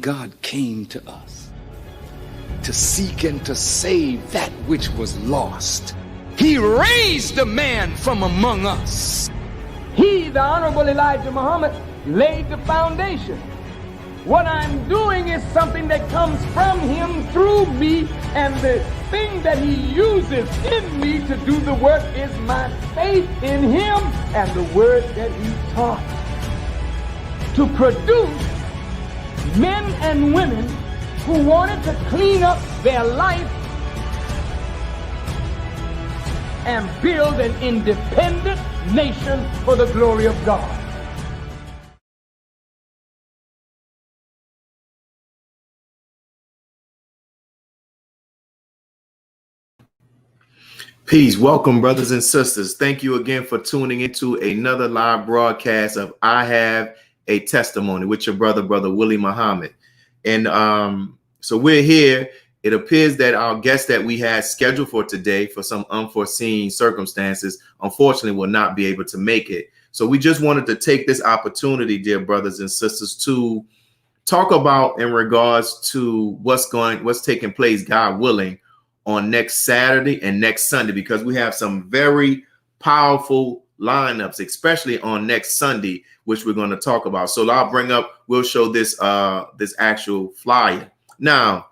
God came to us to seek and to save that which was lost. He raised a man from among us. He, the Honorable Elijah Muhammad, laid the foundation. What I'm doing is something that comes from him through me, and the thing that he uses in me to do the work is my faith in him and the word that he taught. To produce men and women who wanted to clean up their life and build an independent nation for the glory of God. Peace. Welcome, brothers and sisters. Thank you again for tuning into another live broadcast of I Have a Testimony with your brother Willie Muhammad. And so we're here. It appears that our guest that we had scheduled for today for some unforeseen circumstances, unfortunately, will not be able to make it. So we just wanted to take this opportunity, dear brothers and sisters, to talk about in regards to what's taking place, God willing, on next Saturday and next Sunday, because we have some very powerful lineups, especially on next Sunday, which we're going to talk about. So we'll show this actual flyer. Now,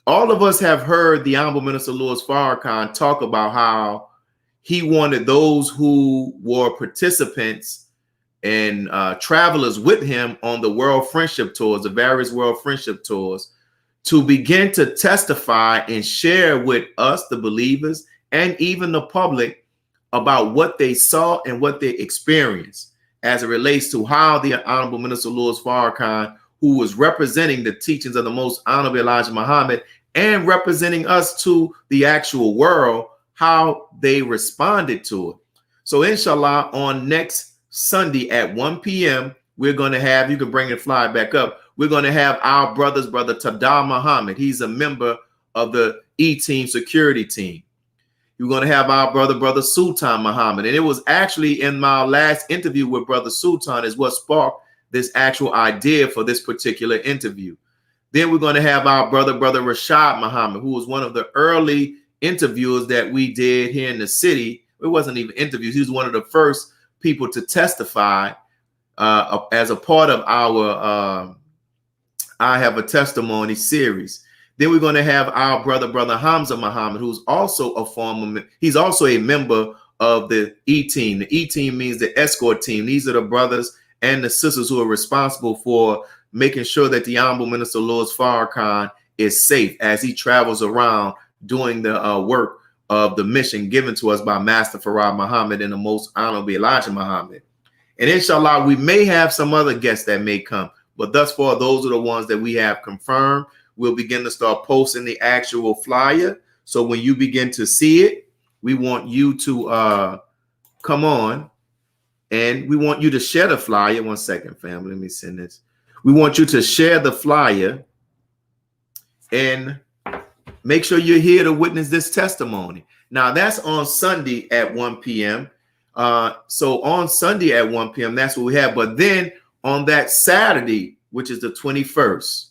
all of us have heard the Honorable Minister Louis Farrakhan talk about how he wanted those who were participants and travelers with him on the World Friendship Tours, the various World Friendship Tours, to begin to testify and share with us, the believers, and even the public about what they saw and what they experienced as it relates to how the Honorable Minister Louis Farrakhan, who was representing the teachings of the Most Honorable Elijah Muhammad and representing us to the actual world, how they responded to it. So inshallah, on next Sunday at 1 p.m., we're going to have, you can bring the flyer back up, we're going to have our brother Tadar Muhammad. He's a member of the E-Team security team. We're going to have our brother Sultan Muhammad. And it was actually in my last interview with Brother Sultan is what sparked this actual idea for this particular interview. Then we're going to have our brother Rashad Muhammad, who was one of the early interviewers that we did here in the city. It wasn't even interviews. He was one of the first people to testify as a part of our I Have a Testimony series. Then we're going to have our brother Hamza Muhammad, who's also he's also a member of the E-Team. The E-Team means the escort team. These are the brothers and the sisters who are responsible for making sure that the Honorable Minister Louis Farrakhan is safe as he travels around doing the work of the mission given to us by Master Farad Muhammad and the Most Honorable Elijah Muhammad. And inshallah, we may have some other guests that may come, but thus far, those are the ones that we have confirmed. We'll begin to start posting the actual flyer. So when you begin to see it, we want you to come on and we want you to share the flyer. One second, family. Let me send this. We want you to share the flyer and make sure you're here to witness this testimony. Now, that's on Sunday at 1 p.m. So on Sunday at 1 p.m., that's what we have. But then on that Saturday, which is the 21st,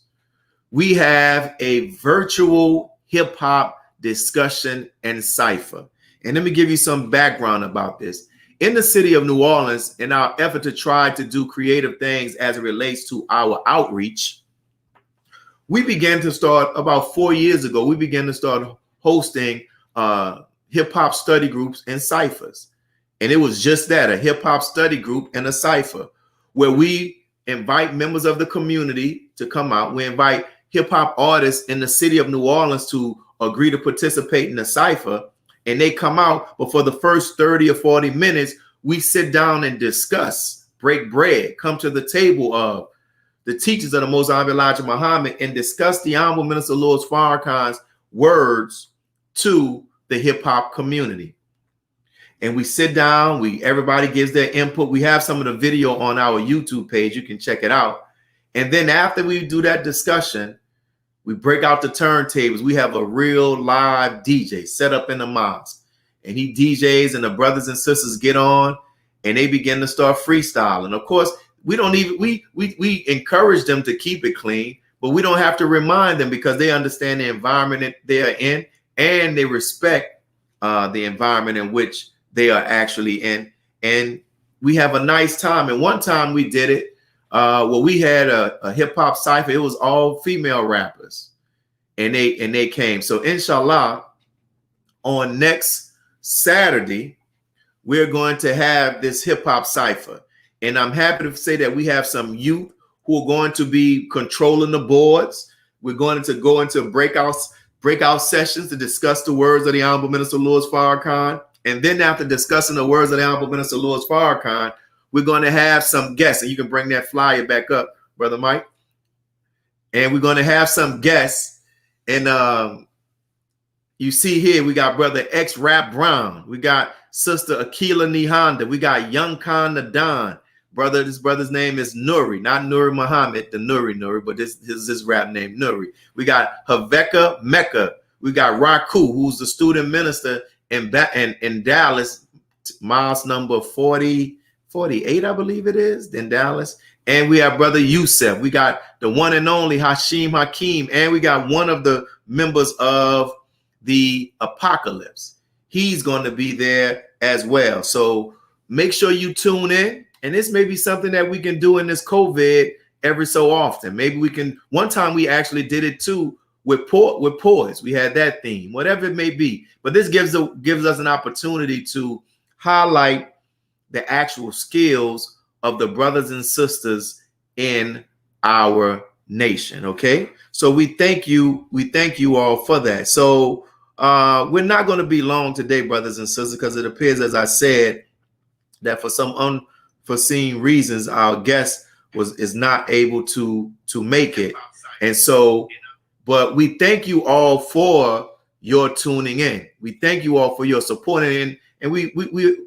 we have a virtual hip hop discussion and cipher. And let me give you some background about this. In the city of New Orleans, in our effort to try to do creative things as it relates to our outreach, we began to start about 4 years ago. We began to start hosting hip hop study groups and ciphers. And it was just that, a hip hop study group and a cipher, where we invite members of the community to come out. We invite hip hop artists in the city of New Orleans to agree to participate in the cipher, and they come out. But for the first 30 or 40 minutes, we sit down and discuss, break bread, come to the table of the teachers of the Most Honorable Elijah Muhammad and discuss the Honorable Minister Louis Farrakhan's words to the hip hop community. And we sit down, everybody gives their input. We have some of the video on our YouTube page. You can check it out. And then after we do that discussion, we break out the turntables. We have a real live DJ set up in the mosque. And he DJs and the brothers and sisters get on and they begin to start freestyling. Of course, we don't even we encourage them to keep it clean, but we don't have to remind them because they understand the environment that they are in, and they respect the environment in which they are actually in. And we have a nice time. And one time we did it. Well, we had a hip hop cipher. It was all female rappers, and they came. So inshallah, on next Saturday, we're going to have this hip hop cipher. And I'm happy to say that we have some youth who are going to be controlling the boards. We're going to go into breakout sessions to discuss the words of the Honorable Minister Louis Farrakhan. And then after discussing the words of the Honorable Minister Louis Farrakhan, we're going to have some guests. And you can bring that flyer back up, Brother Mike. And we're going to have some guests. And you see here, we got Brother X Rap Brown. We got Sister Akila Nihanda. We got Young Khan Nadan. This brother's name is Nuri, not Nuri Muhammad, the Nuri, but this is his rap name, Nuri. We got Haveka Mecca. We got Raku, who's the student minister in Dallas, miles number 48, I believe it is, in Dallas. And we have Brother Yusef. We got the one and only Hashim Hakim. And we got one of the members of the Apocalypse. He's going to be there as well. So make sure you tune in. And this may be something that we can do in this COVID every so often. Maybe we can. One time we actually did it too with poise. We had that theme, whatever it may be. But this gives us an opportunity to highlight the actual skills of the brothers and sisters in our nation. Okay, so we thank you all for that. So we're not going to be long today, brothers and sisters, because it appears, as I said, that for some unforeseen reasons our guest is not able to make it. And so, but we thank you all for your tuning in. We thank you all for your support. And we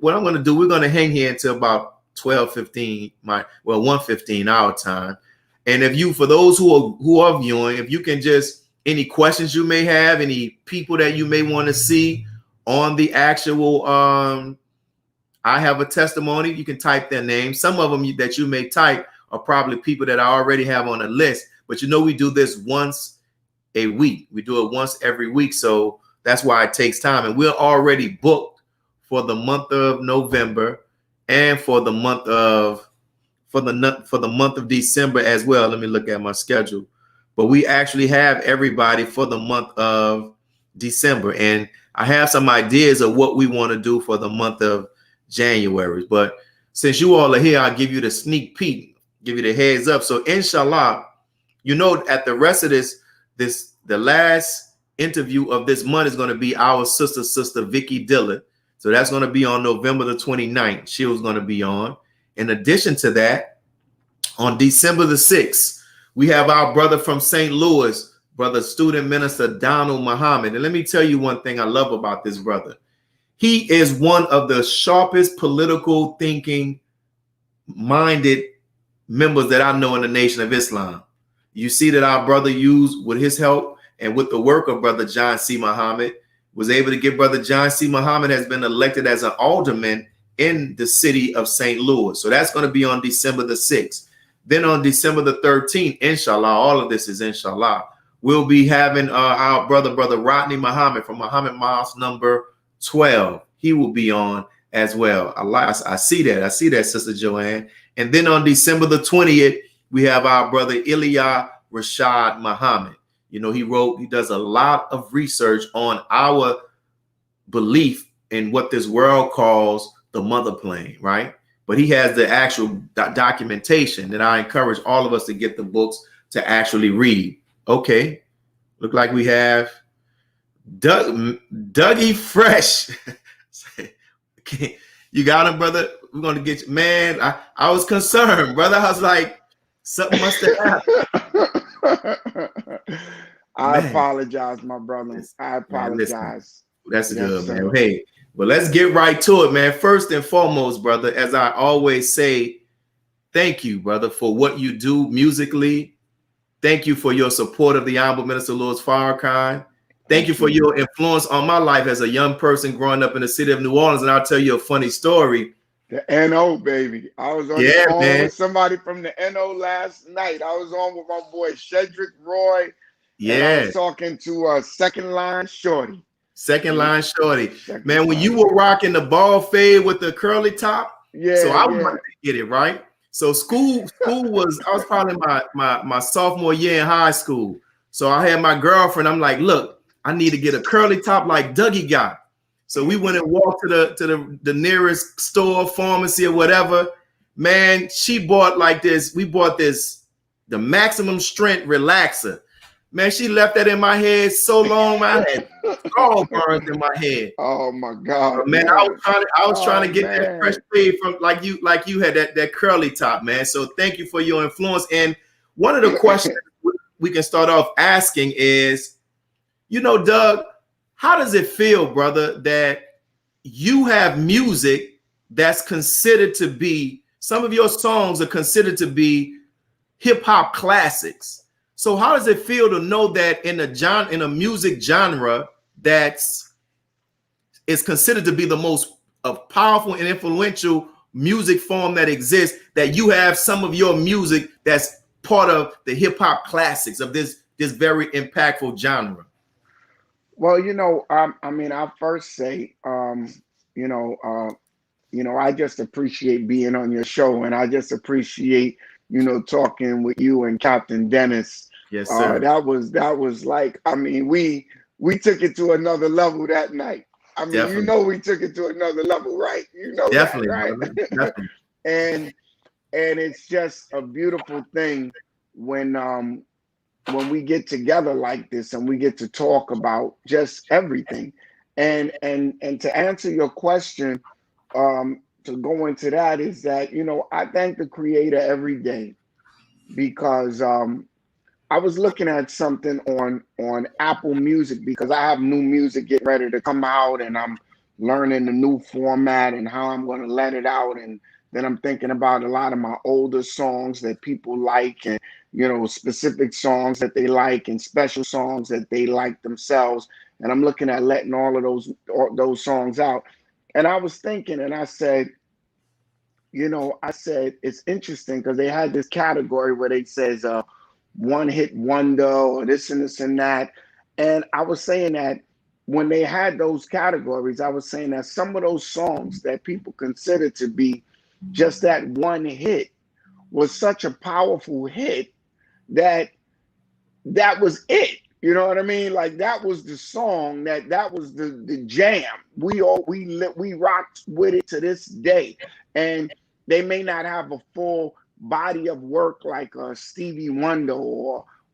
what I'm going to do, we're going to hang here until about 1:15 our time. And if you, for those who are viewing, if you can just, any questions you may have, any people that you may want to see on the actual I have a testimony, you can type their name. Some of them that you may type are probably people that I already have on a list. But you know, we do this once a week. We do it once every week. So that's why it takes time. And we're already booked for the month of November and for the month of December as well. Let me look at my schedule. But we actually have everybody for the month of December. And I have some ideas of what we want to do for the month of January. But since you all are here, I'll give you the sneak peek, give you the heads up. So inshallah, you know, at the rest of the last interview of this month is going to be our sister Vicky Dillard. So that's going to be on November the 29th. She was going to be on. In addition to that, on December the 6th, we have our brother from St. Louis, brother student minister Donald Muhammad. And let me tell you one thing I love about this brother. He is one of the sharpest political thinking minded members that I know in the Nation of Islam. You see that our brother used, with his help and with the work of brother John C. Muhammad, was able to get brother John C. Muhammad has been elected as an alderman in the city of St. Louis. So that's going to be on December the 6th. Then on December the 13th, inshallah, all of this is inshallah, we'll be having our brother Rodney Muhammad from Muhammad Mosque number 12. He will be on as well. I see that, Sister Joanne. And then on December the 20th, we have our brother Ilya Rashad Muhammad. You know, he does a lot of research on our belief in what this world calls the mother plane, right? But he has the actual documentation, and I encourage all of us to get the books to actually read. Okay, look like we have Dougie Fresh. You got him, brother? We're going to get you. Man, I was concerned, brother. I was like, something must have happened. I apologize, my brother. I apologize. That's good, man. Hey, well, let's get right to it, man. First and foremost, brother, as I always say, thank you, brother, for what you do musically. Thank you for your support of the Honorable Minister Louis Farrakhan. Thank you for your influence on my life as a young person growing up in the city of New Orleans. And I'll tell you a funny story. The NO, baby. I was on the Yeah, phone man. with somebody from the NO last night. I was on with my boy Shedrick Roy, and I Yeah. was talking to Second Line Shorty. Second Yeah, line shorty. Second Man, when Line you were Shorty. rocking the ball fade with the curly top, so Yeah, I yeah. wanted to get it right. So school was, I was probably my sophomore year in high school. So I had my girlfriend. I'm like, look, I need to get a curly top like Dougie got. So we went and walked to the nearest store, pharmacy, or whatever. Man, she bought like this. We bought this, the maximum strength relaxer. Man, she left that in my head so long, man. I had all burns in my head. Oh my God, Man, man. I was trying Oh to get that fresh man. fade from like you had that curly top, man. So thank you for your influence. And one of the questions we can start off asking is, Doug, how does it feel, brother, that you have music that's considered to be, some of your songs are considered to be hip hop classics. So how does it feel to know that in a music genre that's is considered to be the most powerful and influential music form that exists, that you have some of your music that's part of the hip hop classics of this very impactful genre? Well, I mean, I'll first say, you know, uh, I just appreciate being on your show, and I just appreciate, talking with you and Captain Dennis. Yes, sir. That was like, I mean, we took it to another level that night. I mean, Definitely. we took it to another level, right? You know that, Definitely, right? brother. Definitely. and and it's just a beautiful thing when we get together like this and we get to talk about just everything. And to answer your question, to go into that is that, I thank the creator every day because I was looking at something on Apple Music because I have new music getting ready to come out, and I'm learning the new format and how I'm going to let it out. And then I'm thinking about a lot of my older songs that people like, and specific songs that they like, and special songs that they like themselves. And I'm looking at letting all those songs out. And I was thinking, and I said it's interesting because they had this category where they says one hit wonder or this and this and that. And I was saying that when they had those categories, I was saying that some of those songs that people consider to be just that one hit was such a powerful hit that that was it. You know what I mean? Like that was the song, that was the jam. We rocked with it to this day. And they may not have a full body of work like Stevie Wonder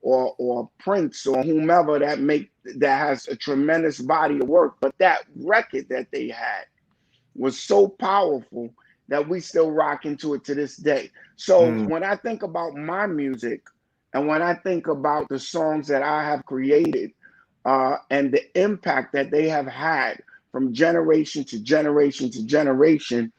or Prince or whomever that has a tremendous body of work, but that record that they had was so powerful that we still rock into it to this day. So when I think about my music and when I think about the songs that I have created and the impact that they have had from generation to generation to generation,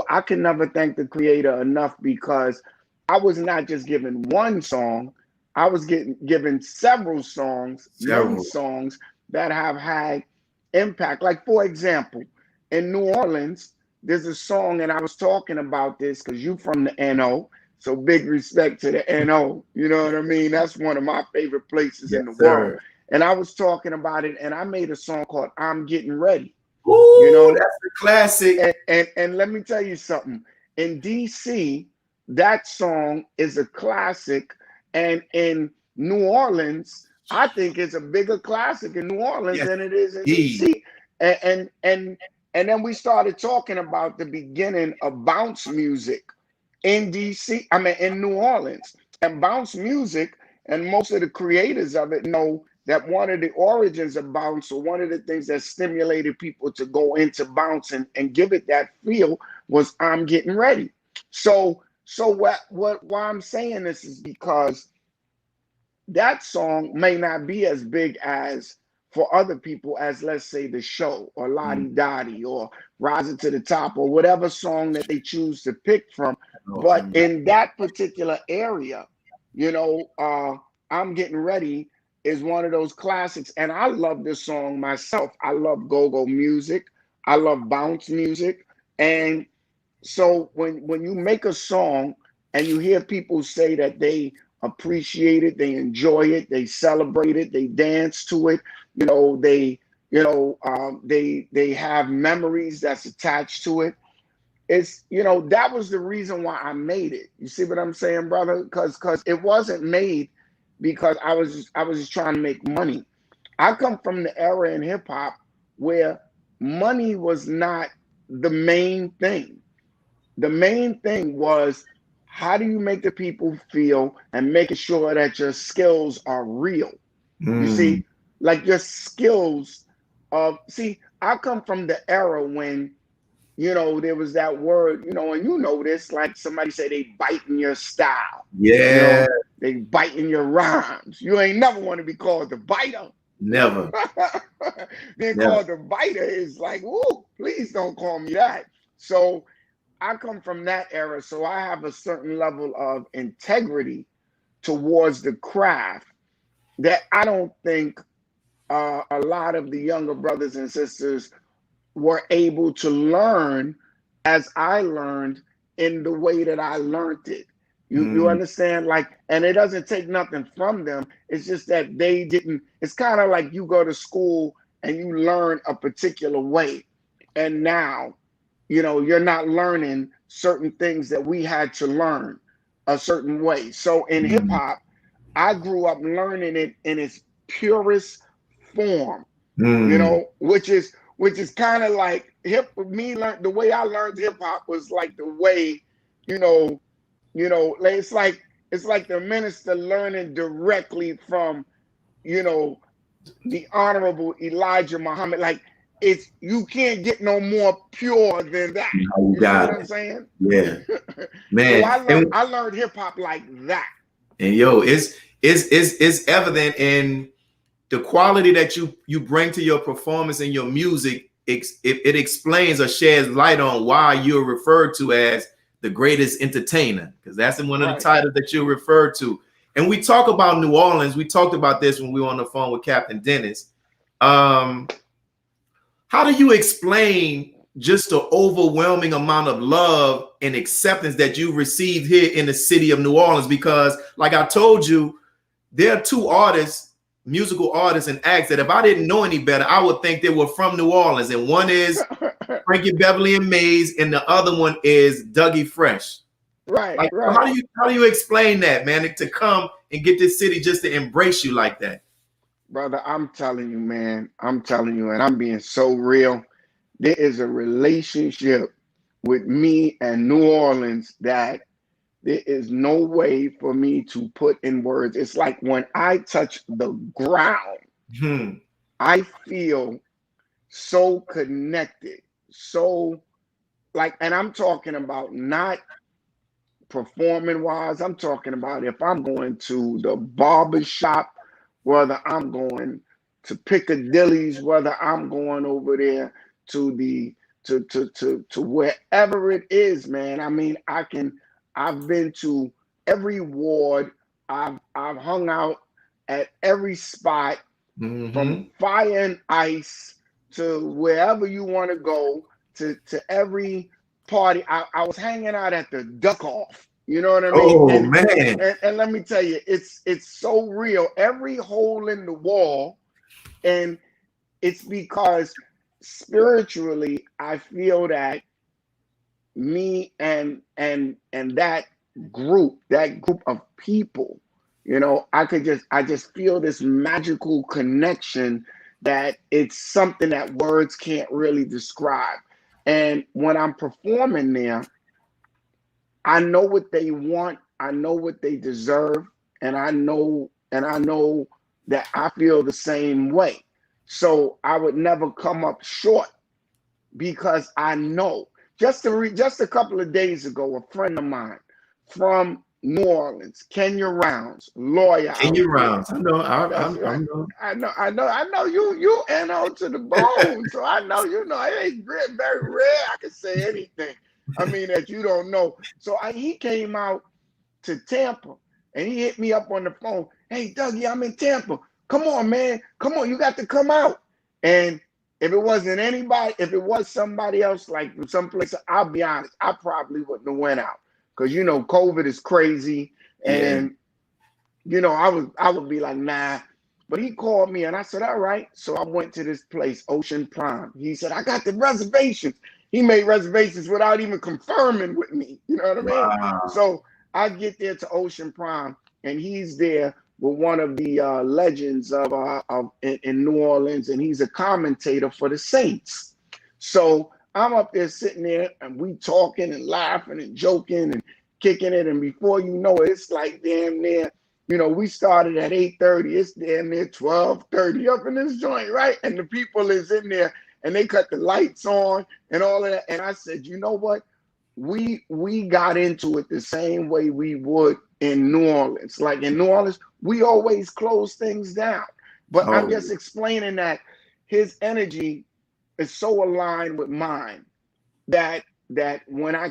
I can never thank the creator enough because I was not just given one song, I was getting given several songs, many Several. songs that have had impact. Like, for example, in New Orleans, there's a song, and I was talking about this because you from the NO. So big respect to the NO. You know what I mean? That's one of my favorite places Yes, in the world. sir. And I was talking about it, and I made a song called I'm Getting Ready. You Ooh, know, that's a classic. and let me tell you something. In DC, that song is a classic, and in New Orleans, I think it's a bigger classic in New Orleans Yes, than it is in indeed. DC. And then we started talking about the beginning of bounce music in DC. I mean, in New Orleans, and bounce music, and most of the creators of it know that one of the origins of bounce, or one of the things that stimulated people to go into bounce and give it that feel, was I'm Getting Ready. So why I'm saying this is because that song may not be as big as for other people as, let's say, The Show or Lottie Dottie or Rising to the Top or whatever song that they choose to pick from. But in that particular area, I'm Getting Ready is one of those classics. And I love this song myself. I love go-go music. I love bounce music. And So when you make a song and you hear people say that they appreciate it, they enjoy it, they celebrate it, they dance to it, you know, they have memories that's attached to it. It's, you know, that was the reason why I made it. You see what I'm saying, brother? Because it wasn't made because I was just trying to make money. I come from the era in hip hop where money was not the main thing. The main thing was, how do you make the people feel and making sure that your skills are real? You Mm. see, like your skills of, see, I come from the era when, you know, there was that word, you know, and you know this, like somebody say they biting your style, you Yeah, know, they biting your rhymes. You ain't never want to be called the biter. never, Being never. called the biter is like, whoa, please don't call me that. So I come from that era, so I have a certain level of integrity towards the craft that I don't think a lot of the younger brothers and sisters were able to learn as I learned in the way that I learned it. You Mm. understand? Like, and it doesn't take nothing from them. It's just that they didn't. It's kind of like you go to school and you learn a particular way, and now, you know, you're not learning certain things that we had to learn a certain way. So in hip Mm. hop, I grew up learning it in its purest form, you Mm. know, which is kind of like hip me learn the way I learned hip hop was like the way, you know, like it's like the minister learning directly from, you know, the honorable Elijah Muhammad. Like, it's, you can't get no more pure than that. You You see got what I'm it. saying? Yeah, So man. I learned hip hop like that. And yo, it's evident in the quality that you bring to your performance and your music. It explains or sheds light on why you're referred to as the greatest entertainer, because that's one of the Right. titles that you referred to. And we talk about New Orleans. We talked about this when we were on the phone with Captain Dennis. Um, how do you explain just the overwhelming amount of love and acceptance that you received here in the city of New Orleans? Because, like I told you, there are two artists, musical artists and acts that if I didn't know any better, I would think they were from New Orleans. And one is Frankie Beverly and Maze, and the other one is Dougie Fresh. Right, Like, right. how do you explain that, man, to come and get this city just to embrace you like that? Brother, I'm telling you, man. I'm telling you, and I'm being so real. There is a relationship with me and New Orleans that there is no way for me to put in words. It's like when I touch the ground, Hmm. I feel so connected, so like, and I'm talking about not performing wise. I'm talking about if I'm going to the barber shop, whether I'm going to Piccadilly's, whether I'm going over there to the to wherever it is, man. I mean, I've been to every ward. I've hung out at every spot, from Mm-hmm. Fire and Ice to wherever you want to go, to every party. I was hanging out at the Duck Off. You know what I mean? Oh And man. and let me tell you, it's so real. Every hole in the wall, and it's because spiritually, I feel that me and that group of people, you know, I just feel this magical connection that it's something that words can't really describe. And when I'm performing there, I know what they want, I know what they deserve, and I know that I feel the same way. So I would never come up short because I know. Just a couple of days ago, a friend of mine from New Orleans, Kenya Rounds, lawyer out Kenya there. Rounds. I know. That's I right. know. I know you NO to the bone. So I know you know it ain't very rare. I can say anything. I mean that you don't know. So he came out to Tampa and he hit me up on the phone. Hey Dougie, I'm in Tampa. Come on, man. Come on, you got to come out. And if it wasn't anybody, if it was somebody else, like someplace, I'll be honest, I probably wouldn't have went out because you know COVID is crazy, Yeah. and you know I would be like nah. But he called me and I said, all right. So I went to this place, Ocean Prime. He said, I got the reservations. He made reservations without even confirming with me. You know what I mean? Wow. So I get there to Ocean Prime and he's there with one of the legends of in New Orleans, and he's a commentator for the Saints. So I'm up there sitting there and we talking and laughing and joking and kicking it. And before you know it, it's like damn near, you know, we started at 8:30. It's damn near 12:30 up in this joint, right? And the people is in there and they cut the lights on and all of that. And I said, you know what? We got into it the same way we would in New Orleans. Like in New Orleans, we always close things down. But I'm just explaining that his energy is so aligned with mine that when I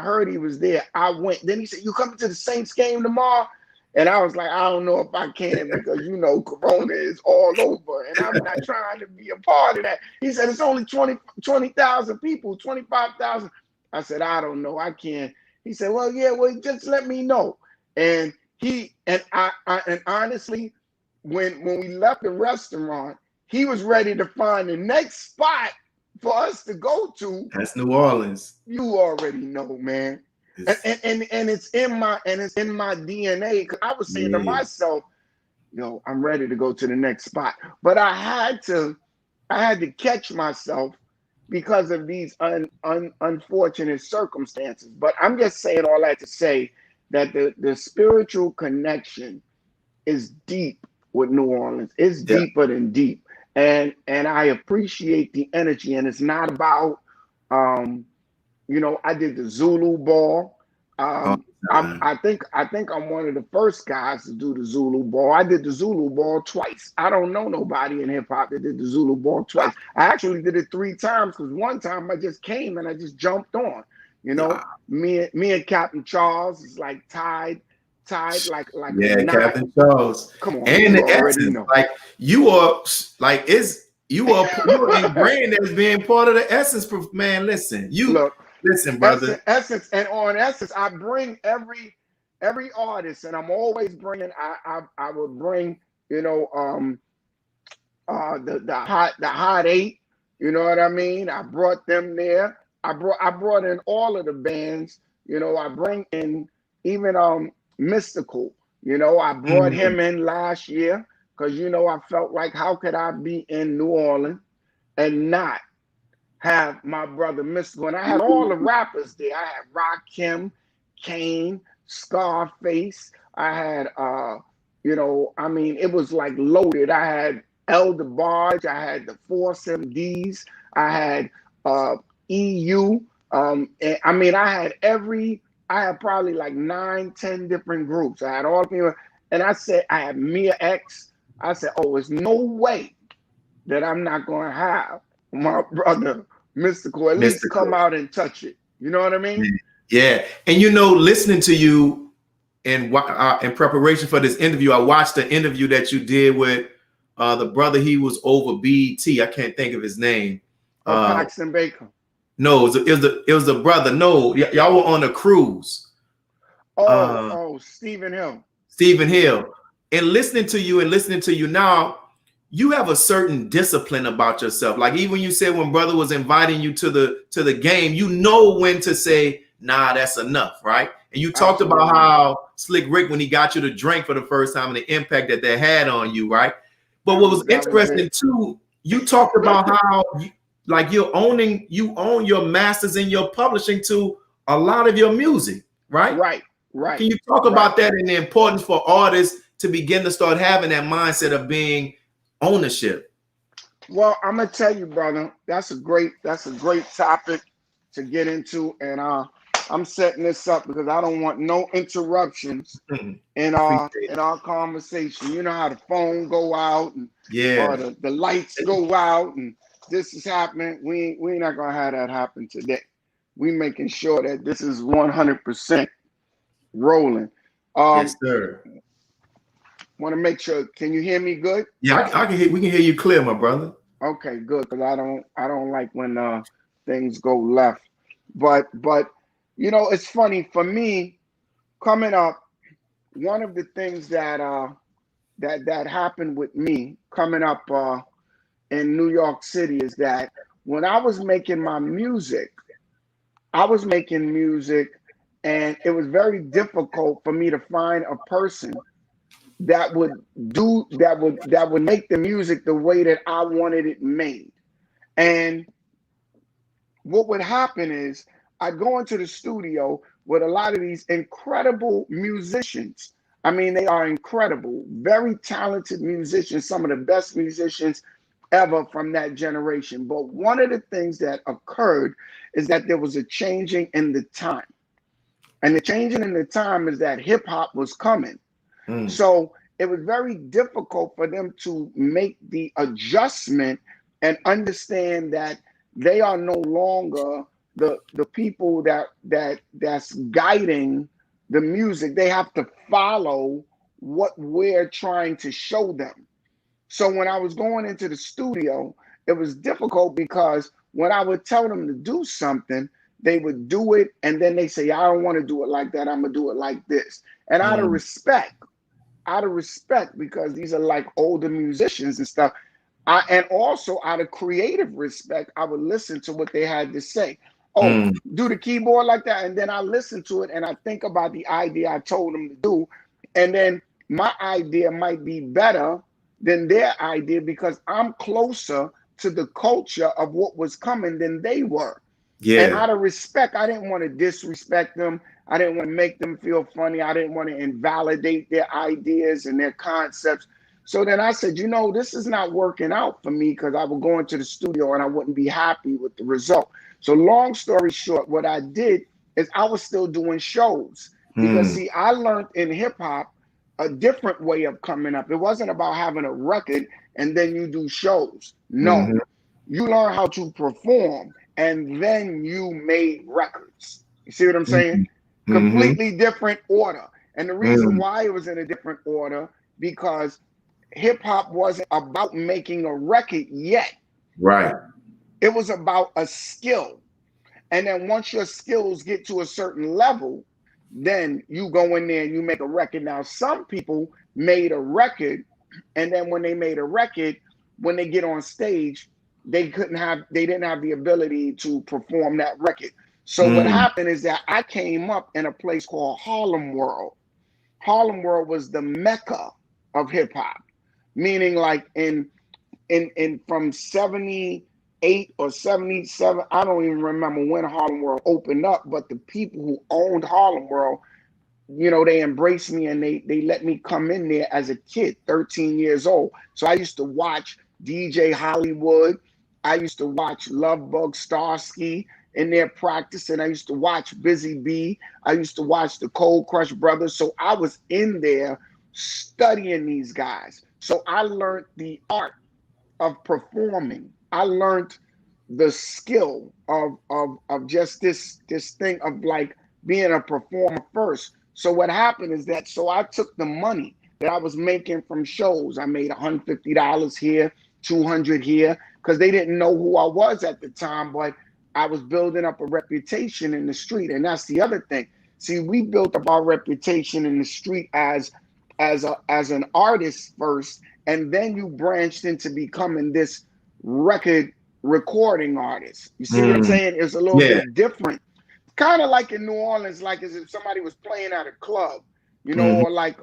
heard he was there, I went. Then he said, you coming to the Saints game tomorrow? And I was like, I don't know if I can because, you know, Corona is all over and I'm not trying to be a part of that. He said, it's only 20,000 people, 25,000. I said, I don't know. I can't. He said, well, yeah, well, just let me know. And and honestly, when we left the restaurant, he was ready to find the next spot for us to go to. That's New Orleans. You already know, man. And it's in my DNA. Cause I was saying to myself, yo, I'm ready to go to the next spot. But I had to catch myself because of these unfortunate circumstances. But I'm just saying all that to say that the spiritual connection is deep with New Orleans. It's deeper than deep. And I appreciate the energy. And it's not about you know, I did the Zulu ball. I think I'm one of the first guys to do the Zulu ball. I did the Zulu ball twice. I don't know nobody in hip hop that did the Zulu ball twice. I actually did it 3 times because one time I just came and I just jumped on. You know, me and Captain Charles is like tied like Captain Charles. Come on, and you the already essence, know. like you are ingrained as being part of the essence. Man, listen, listen, brother. Essence, and on Essence, I bring every artist, and I'm always bringing. I would bring, you know, the hot 8. You know what I mean? I brought them there. I brought in all of the bands. You know, I bring in even Mystical. You know, I brought him in last year because you know I felt like how could I be in New Orleans and not have my brother Mystical? And I had all the rappers there. I had Rakim, Kane, Scarface. I had you know, I mean, it was like loaded. I had Elder Barge. I had the Force MDs. I had EU. I mean, I had probably like 9, 10 different groups. I had all people, and I said I had Mia X. I said, oh, there's no way that I'm not going to have my brother Mystical at least come out and touch it. You know what I mean? Yeah. And you know, listening to you in preparation for this interview, I watched the interview that you did with the brother. He was over BET. I can't think of his name. Paxton Baker. No, it was the brother. No, y'all were on a cruise. Stephen Hill. Stephen Hill. And listening to you now, you have a certain discipline about yourself. Like even you said when brother was inviting you to the game, you know when to say, nah, that's enough, right? And you talked about how Slick Rick, when he got you to drink for the first time and the impact that had on you, right? But what was interesting too, you talked about how you own your masters in your publishing to a lot of your music, right? Right. Can you talk about that and the importance for artists to begin to start having that mindset of being ownership? Well, I'm gonna tell you, brother, that's a great topic to get into, and I'm setting this up because I don't want no interruptions in our conversation. You know how the phone go out and or the lights go out and this is happening. We not gonna have that happen today. We making sure that this is 100% rolling. Yes, sir. Want to make sure. Can you hear me good? Yeah, I can hear. We can hear you clear, my brother. Okay, good, because I don't like when things go left. But it's funny for me coming up. One of the things that happened with me coming up in New York City is that when I was making my music, I was making music, and it was very difficult for me to find a person that would make the music the way that I wanted it made. And what would happen is I'd go into the studio with a lot of these incredible musicians. I mean, they are incredible, very talented musicians, some of the best musicians ever from that generation. But one of the things that occurred is that there was a changing in the time. And the changing in the time is that hip hop was coming. Mm. So it was very difficult for them to make the adjustment and understand that they are no longer the people that's guiding the music. They have to follow what we're trying to show them. So when I was going into the studio, it was difficult because when I would tell them to do something, they would do it, and then they say, I don't want to do it like that. I'm gonna do it like this. And Mm. out of respect, because these are like older musicians and stuff. And also out of creative respect, I would listen to what they had to say. Oh, Mm. do the keyboard like that. And then I listen to it and I think about the idea I told them to do. And then my idea might be better than their idea because I'm closer to the culture of what was coming than they were. And Yeah. out of respect, I didn't want to disrespect them. I didn't want to make them feel funny. I didn't want to invalidate their ideas and their concepts. So then I said, this is not working out for me because I would go into the studio and I wouldn't be happy with the result. So long story short, what I did is I was still doing shows because Mm. see, I learned in hip hop a different way of coming up. It wasn't about having a record and then you do shows. No, Mm-hmm. you learn how to perform and then you made records. You see what I'm saying? Mm-hmm. Completely different order. And the reason Mm. why it was in a different order, because hip hop wasn't about making a record yet. Right. It was about a skill. And then once your skills get to a certain level, then you go in there and you make a record. Now, some people made a record, and then when they made a record, when they get on stage, they didn't have the ability to perform that record. So what Mm. happened is that I came up in a place called Harlem World. Harlem World was the mecca of hip hop, meaning like in from 78 or 77, I don't even remember when Harlem World opened up, but the people who owned Harlem World, they embraced me and they let me come in there as a kid, 13 years old. So I used to watch DJ Hollywood. I used to watch Lovebug Starsky in their practice, and I used to watch Busy Bee. I used to watch the Cold Crush Brothers. So I was in there studying these guys. So I learned the art of performing. I learned the skill of just this thing of like being a performer first. So what happened is that I took the money that I was making from shows. I made $150 here, 200 here, because they didn't know who I was at the time, but I was building up a reputation in the street. And that's the other thing. See, we built up our reputation in the street as an artist first, and then you branched into becoming this record recording artist. You see what I'm Mm. saying? It's a little Yeah. bit different. Kind of like in New Orleans, like as if somebody was playing at a club, Mm-hmm. or like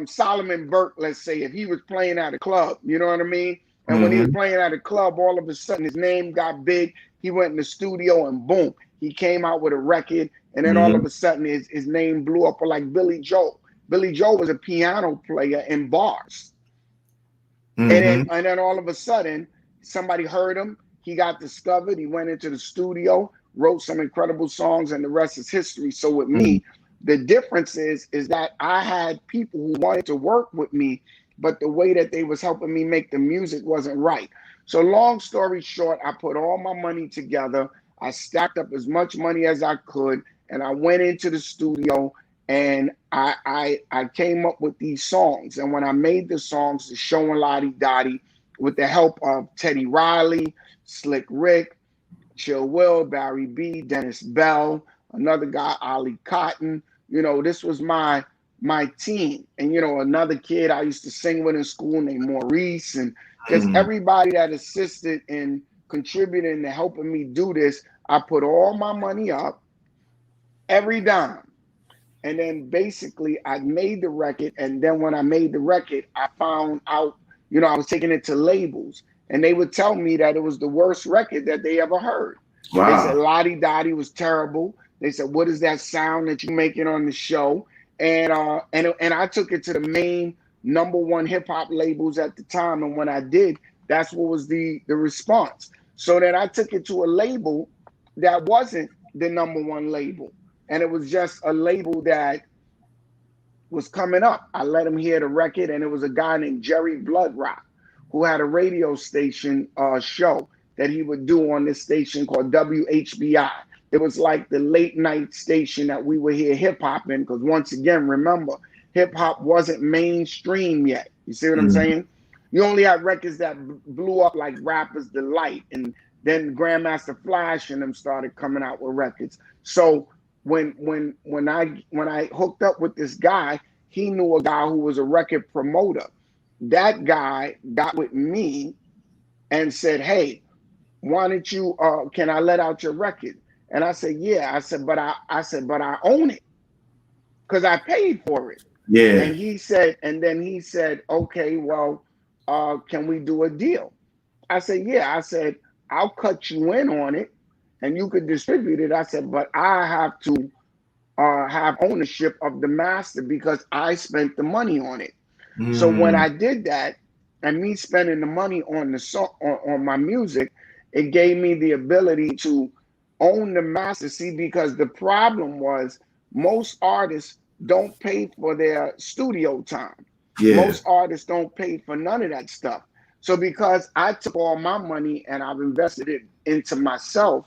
Solomon Burke, let's say, if he was playing at a club, you know what I mean? And when he was Mm-hmm. playing at a club, all of a sudden his name got big. He went in the studio and boom, he came out with a record. And then all Mm-hmm. of a sudden his name blew up, or like Billy Joel. Billy Joel was a piano player in bars. And then, Mm-hmm. and then all of a sudden, somebody heard him. He got discovered. He went into the studio, wrote some incredible songs, and the rest is history. So with Mm-hmm. me, the difference is that I had people who wanted to work with me, but the way that they was helping me make the music wasn't right. So long story short, I put all my money together. I stacked up as much money as I could, and I went into the studio and I came up with these songs. And when I made the songs, the Show and Lottie Dottie, with the help of Teddy Riley, Slick Rick, Chill Will, Barry B, Dennis Bell, another guy, Ollie Cotton. You know, this was my team. And, you know, another kid I used to sing with in school named Maurice. And just everybody that assisted in contributing to helping me do this, I put all my money up, every dime. And then basically I made the record. And then when I made the record, I found out, you know, I was taking it to labels. And they would tell me that it was the worst record that they ever heard. Wow. They said Lottie Dottie was terrible. They said, what is that sound that you're making on the show? And I took it to the main #1 hip hop labels at the time. And when I did, that's what was the response. So then I took it to a label that wasn't the #1 label. And it was just a label that was coming up. I let him hear the record, and it was a guy named Jerry Bloodrock, who had a radio station show that he would do on this station called WHBI. It was like the late night station that we would hear hip hop in, because once again, remember, hip hop wasn't mainstream yet. You see what I'm saying? You only had records that blew up like Rapper's Delight, and then Grandmaster Flash and them started coming out with records. So when I hooked up with this guy, he knew a guy who was a record promoter. That guy got with me and said, hey, why don't you, can I let out your record? And I said, yeah. I said, but I own it because I paid for it. Yeah. And then he said, okay, well, can we do a deal? I said, yeah. I said, I'll cut you in on it and you could distribute it. I said, but I have to have ownership of the master because I spent the money on it. So when I did that, and me spending the money on the song, on my music, it gave me the ability to own the master. See, because the problem was most artists don't pay for their studio time. Yeah. Most artists don't pay for none of that stuff. So because I took all my money and I've invested it into myself,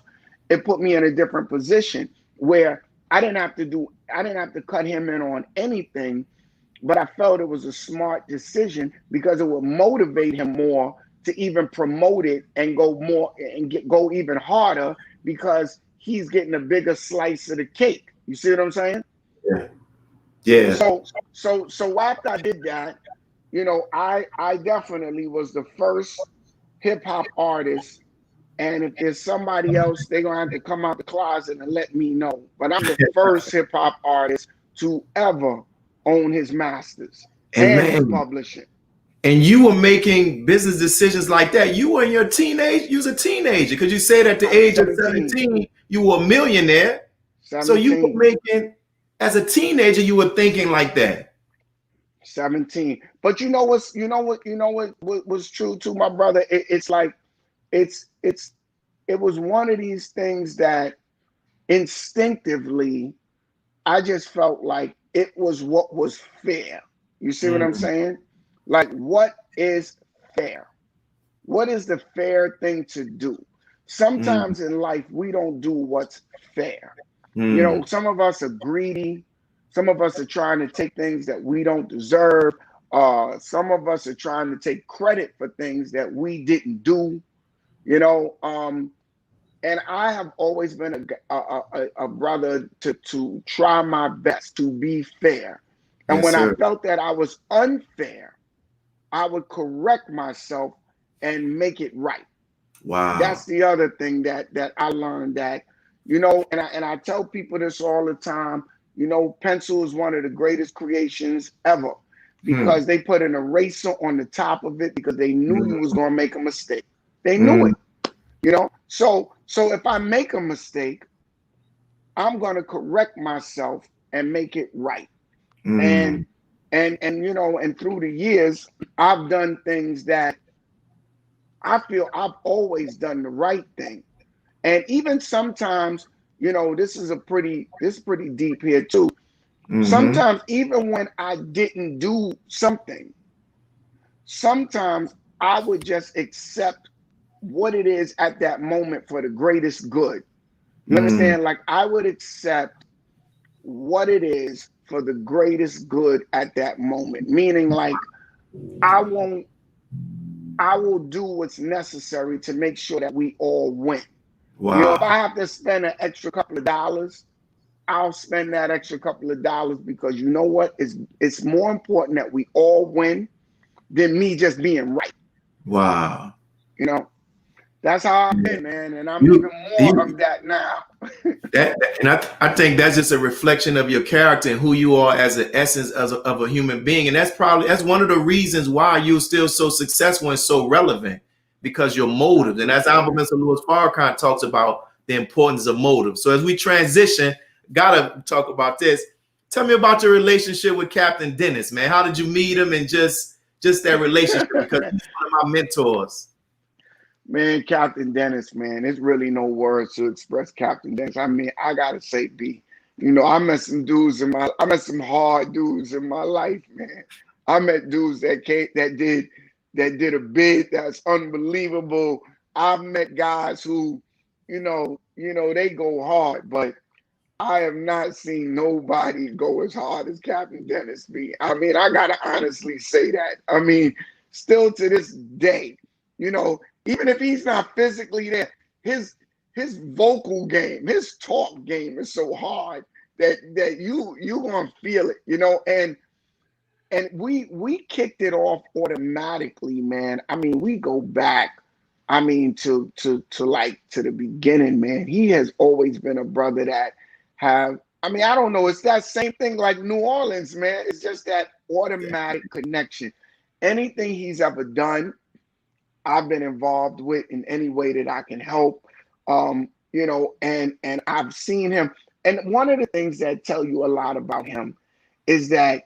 it put me in a different position where I didn't have to cut him in on anything, but I felt it was a smart decision because it would motivate him more to even promote it and go more and go even harder because he's getting a bigger slice of the cake. You see what I'm saying? Yeah. Yeah. So after I did that, you know, I definitely was the first hip hop artist. And if there's somebody else, they're gonna have to come out the closet and let me know. But I'm the first hip hop artist to ever own his masters and his publishing. And you were making business decisions like that. You were in your teenage, you was a teenager, because you said at the age of 17, you were a millionaire. 17. So you were making, as a teenager, you were thinking like that. 17. But you know what was true to my brother? It's like, it was one of these things that instinctively, I just felt like it was what was fair. You see what I'm saying? Like, what is fair? What is the fair thing to do? Sometimes in life, we don't do what's fair. You know, some of us are greedy. Some of us are trying to take things that we don't deserve. Some of us are trying to take credit for things that we didn't do. You know, and I have always been a brother to try my best to be fair. And yes, when I felt that I was unfair, I would correct myself and make it right. Wow. That's the other thing that I learned, that, you know, and I tell people this all the time, you know, pencil is one of the greatest creations ever because they put an eraser on the top of it because they knew you was going to make a mistake. They knew it, you know. So if I make a mistake, I'm going to correct myself and make it right. And you know, and through the years, I've done things that I feel I've always done the right thing. And even sometimes, you know, this is pretty deep here too. Sometimes even when I didn't do something, sometimes I would just accept what it is at that moment for the greatest good. You understand? Like, I would accept what it is for the greatest good at that moment. Meaning, like, I won't I will do what's necessary to make sure that we all win. You know, if I Wow. have to spend an extra couple of dollars, I'll spend that extra couple of dollars, because you know what? It's more important that we all win than me just being right. Wow. You know, that's how I've Yeah. been, man, and I'm even You, more you of that now. and I think that's just a reflection of your character and who you are as an essence of a human being. And that's one of the reasons why you're still so successful and so relevant, because your I motives. And as appreciate Albert it. Mr. Louis Farrakhan talks about the importance of motive. So as we transition, gotta talk about this. Tell me about your relationship with Captain Dennis, man. How did you meet him, and just that relationship? Because he's one of my mentors. Man, Captain Dennis, man, there's really no words to express Captain Dennis. I mean, I gotta say, B, you know, I met some hard dudes in my life, man. I met dudes that did a bid that's unbelievable. I've met guys who, they go hard, but I have not seen nobody go as hard as Captain Dennis B. I mean, I gotta honestly say that. I mean, still to this day, you know, even if he's not physically there, his his vocal game, his talk game is so hard that you gonna feel it, you know. And we kicked it off automatically, man. I mean, we go back. I mean, to the beginning, man. He has always been a brother that have. I mean, I don't know. It's that same thing like New Orleans, man. It's just that Yeah. automatic connection. Anything he's ever done, I've been involved with in any way that I can help. And I've seen him. And one of the things that tell you a lot about him is that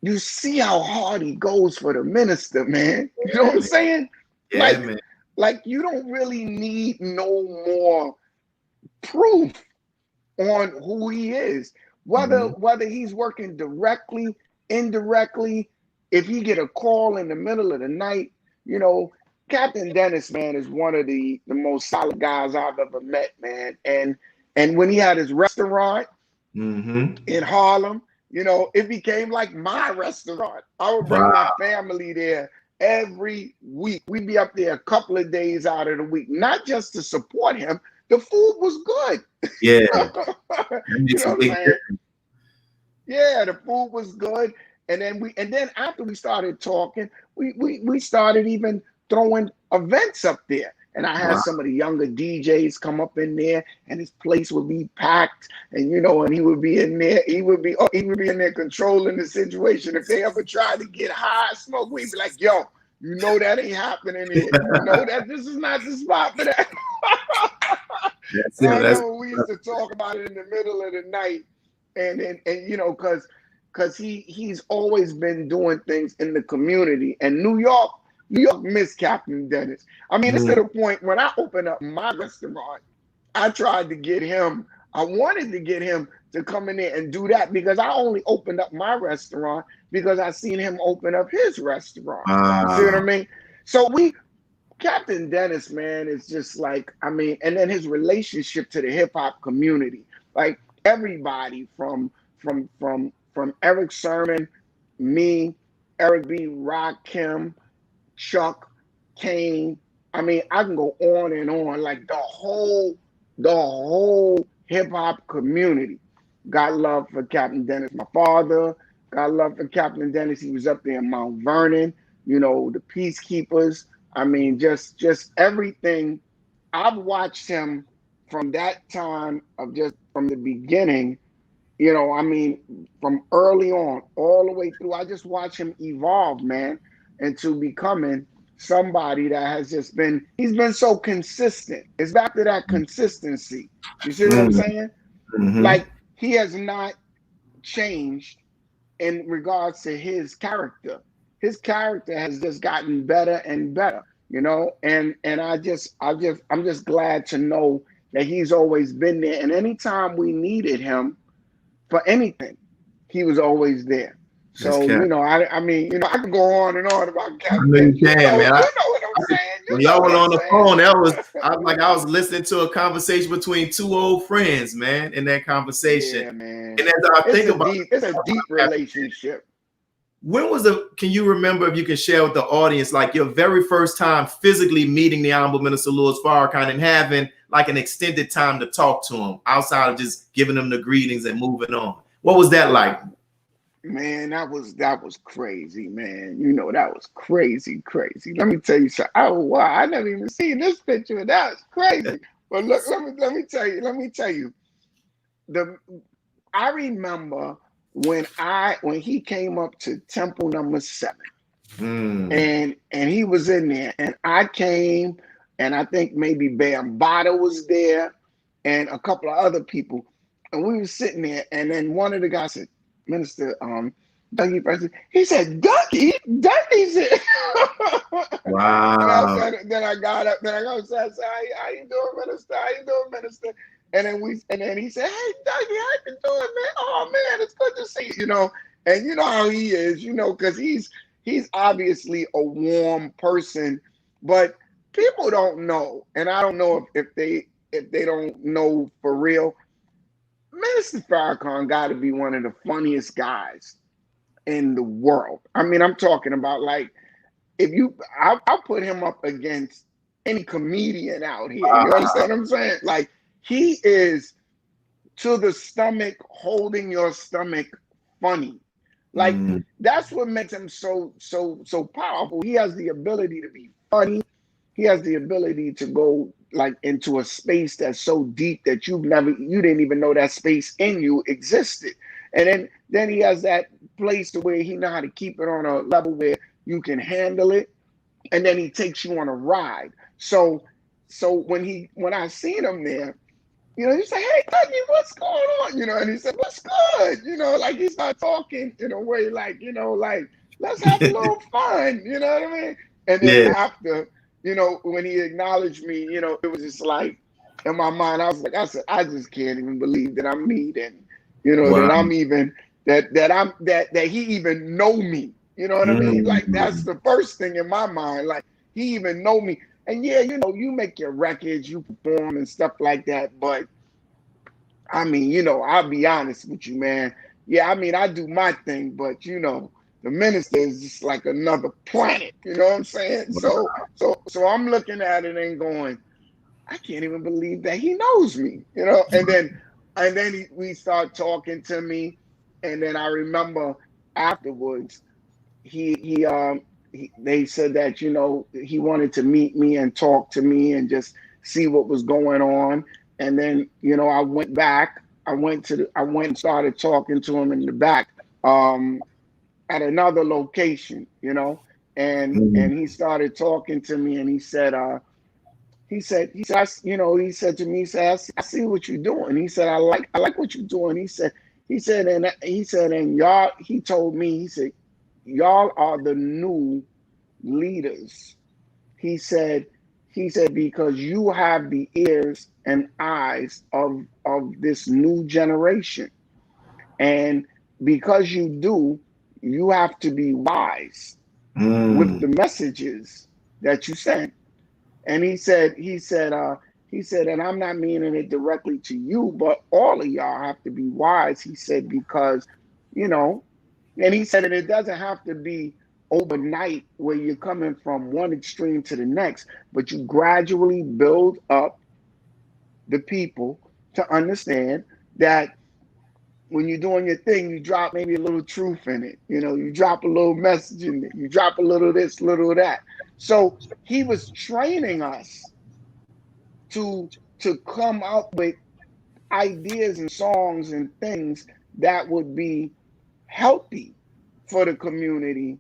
you see how hard he goes for the minister, man. You know what I'm saying? Yeah, Like, man. like you don't really need no more proof on who he is. Whether Mhm. whether he's working directly, indirectly, if he get a call in the middle of the night, you know, Captain Dennis, man, is one of the most solid guys I've ever met, man. And when he had his restaurant Mhm. in Harlem, you know, it became like my restaurant. I would bring my Wow. family there every week. We'd be up there a couple of days out of the week, not just to support him. The food was good. Yeah. That You makes know a what I'm big saying? difference. Yeah, the food was good. And then after we started talking, we started even throwing events up there. And I had Wow. some of the younger DJs come up in there, and his place would be packed. And you know, and he would be in there. He would be in there controlling the situation. If they ever tried to get high smoke, we'd be like, "Yo, you know that ain't happening here. You know that this is not the spot for that." That's And it. I That's remember we used to talk about it in the middle of the night, and you know, because he's always been doing things in the community. And New York missed Captain Dennis. I mean, it's to mm, the point when I opened up my restaurant, I tried to get him. I wanted to get him to come in there and do that, because I only opened up my restaurant because I seen him open up his restaurant. You see what I wow. mean? So Captain Dennis, man, is just like, I mean, and then his relationship to the hip hop community, like everybody from Eric Sermon, me, Eric B, Rock, Kim, Chuck, Kane. I mean, I can go on and on. Like the whole hip hop community got love for Captain Dennis. My father got love for Captain Dennis. He was up there in Mount Vernon, you know, the Peacekeepers. I mean, just everything. I've watched him from that time of just from the beginning, you know, I mean, from early on all the way through. I just watch him evolve, man, into becoming somebody that has just he's been so consistent. It's back to that consistency. You see what I'm Mm, saying? mhm. Like, he has not changed in regards to his character. His character has just gotten better and better, you know. And I'm just glad to know that he's always been there. And anytime we needed him for anything, he was always there. That's So, Cap. you know, I mean, you know, I could go on and on about I Captain know you Dennis. You can, know, man. you know what I'm saying. You When know y'all what were I'm on the saying. phone, I was listening to a conversation between two old friends, man. In that conversation, Yeah, man. and as I think about It's a deep relationship. when was can you remember, if you can share with the audience, like your very first time physically meeting the Honorable Minister Louis Farrakhan and having like an extended time to talk to him outside of just giving him the greetings and moving on? What was that like? Man, that was crazy, man. You know, that was crazy. Let me tell you something. Oh wow, I never even seen this picture. That was crazy. But look, let me tell you. I remember when he came up to Temple number 7. And he was in there, and I came, and I think maybe Bambada was there and a couple of other people, and we were sitting there, and then one of the guys said, Minister Dougie Presley, he said, Dougie's here. Wow. Then I got up, then I go, so I said, how you doing, Minister? How you doing, Minister? And then he said, hey, Dougie, how you doing, man? Oh man, it's good to see you, you know. And you know how he is, you know, because he's obviously a warm person, but people don't know, and I don't know if they don't know for real. Minister Farrakhan got to be one of the funniest guys in the world. I mean, I'm talking about, like, I'll put him up against any comedian out here. You understand what I'm saying? Like, he is to the stomach, holding your stomach funny. Like, that's what makes him so powerful. He has the ability to be funny. He has the ability to go like into a space that's so deep that you didn't even know that space in you existed. And then he has that place to where he know how to keep it on a level where you can handle it. And then he takes you on a ride. So when I seen him there, you know, he said, hey, Dougie, what's going on? You know, and he said, what's good? You know, like he started talking in a way like, you know, like, let's have a little fun. You know what I mean? And then after, you know, when he acknowledged me, you know, it was just like, in my mind, I said, I just can't even believe that I'm meeting, you know, that I'm even, that he even know me. You know what I mean? Like, that's the first thing in my mind. Like, he even know me. And yeah, you know, you make your records, you perform and stuff like that. But I mean, you know, I'll be honest with you, man. Yeah, I mean, I do my thing, but you know, the minister is just like another planet. You know what I'm saying? So I'm looking at it and going, I can't even believe that he knows me. You know, and then we start talking to me, and then I remember afterwards, they said that, you know, he wanted to meet me and talk to me and just see what was going on. And then, you know, I went back. I went and started talking to him in the back at another location, you know, and he started talking to me, and he said, he said, you know, he said to me, he said, I see what you're doing. He said, I like what you're doing. He said, and y'all, he told me, he said, y'all are the new leaders. He said, because you have the ears and eyes of this new generation. And because you do, you have to be wise with the messages that you send. And he said, and I'm not meaning it directly to you, but all of y'all have to be wise. He said, because, you know, and he said, and it doesn't have to be overnight where you're coming from one extreme to the next, but you gradually build up the people to understand that when you're doing your thing, you drop maybe a little truth in it. You know, you drop a little message in it. You drop a little this, little of that. So he was training us to come up with ideas and songs and things that would be healthy for the community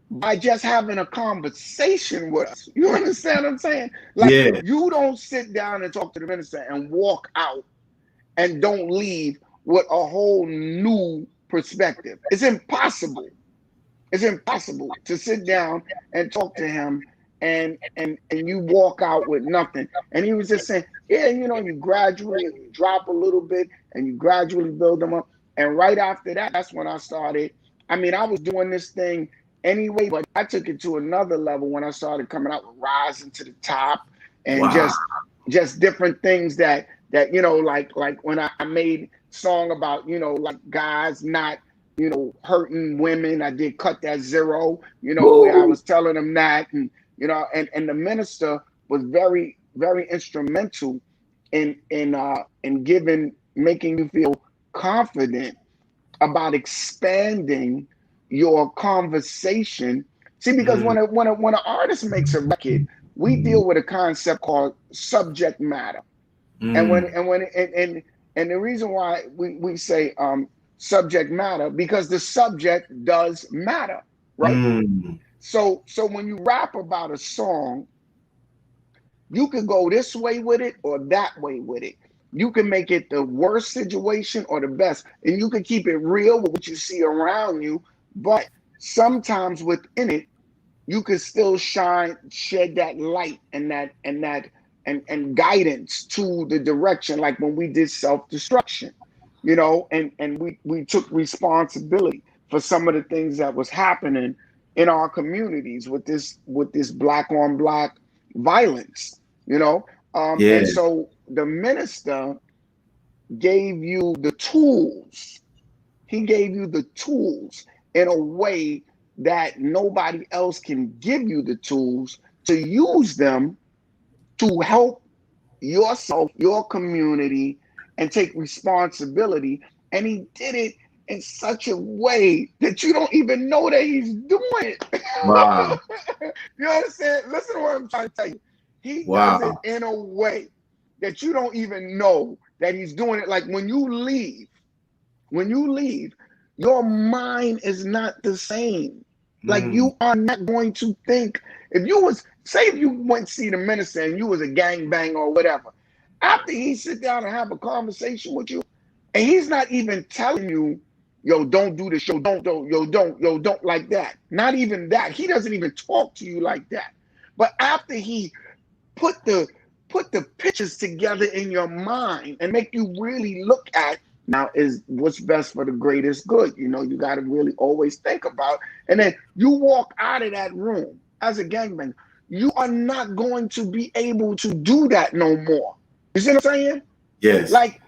by just having a conversation with us. You understand what I'm saying? Like, you don't sit down and talk to the minister and walk out and don't leave with a whole new perspective. It's impossible. It's impossible to sit down and talk to him and you walk out with nothing. And he was just saying, yeah, you know, you gradually you drop a little bit and you gradually build them up. And right after that, that's when I started. I mean, I was doing this thing anyway, but I took it to another level when I started coming out with Rising to the Top and just different things that you know, like when I made song about, you know, like guys not hurting women. I did Cut That Zero, where I Woo. was telling them that, and and the minister was very, very instrumental in making you feel confident about expanding your conversation. See, because Mm. when an artist makes a record, we deal with a concept called subject matter. And when Mm. and when and the reason why we say subject matter, because the subject does matter, right? Mm. So when you rap about a song, you can go this way with it or that way with it. You can make it the worst situation or the best, and you can keep it real with what you see around you. But sometimes within it, you can still shed that light and guidance to the direction. Like when we did self-destruction, and we took responsibility for some of the things that was happening in our communities with this black on black violence, you know. Yeah. And so the minister gave you the tools. He gave you the tools in a way that nobody else can give you the tools to use them to help yourself, your community, and take responsibility. And he did it in such a way that you don't even know that he's doing it. Wow. You understand? Listen to what I'm trying to tell you. He does it Wow. in a way that you don't even know that he's doing it. Like when you leave, your mind is not the same. Like Mm. you are not going to think, if you went to see the minister and you was a gangbang or whatever, after he sit down and have a conversation with you, and he's not even telling you, yo, don't do this, yo, don't like that. Not even that. He doesn't even talk to you like that. But after he put the put the pictures together in your mind and make you really look at, now is what's best for the greatest good. You got to really always think about. And then you walk out of that room as a gangbanger, you are not going to be able to do that no more. You see what I'm saying? Yes. Like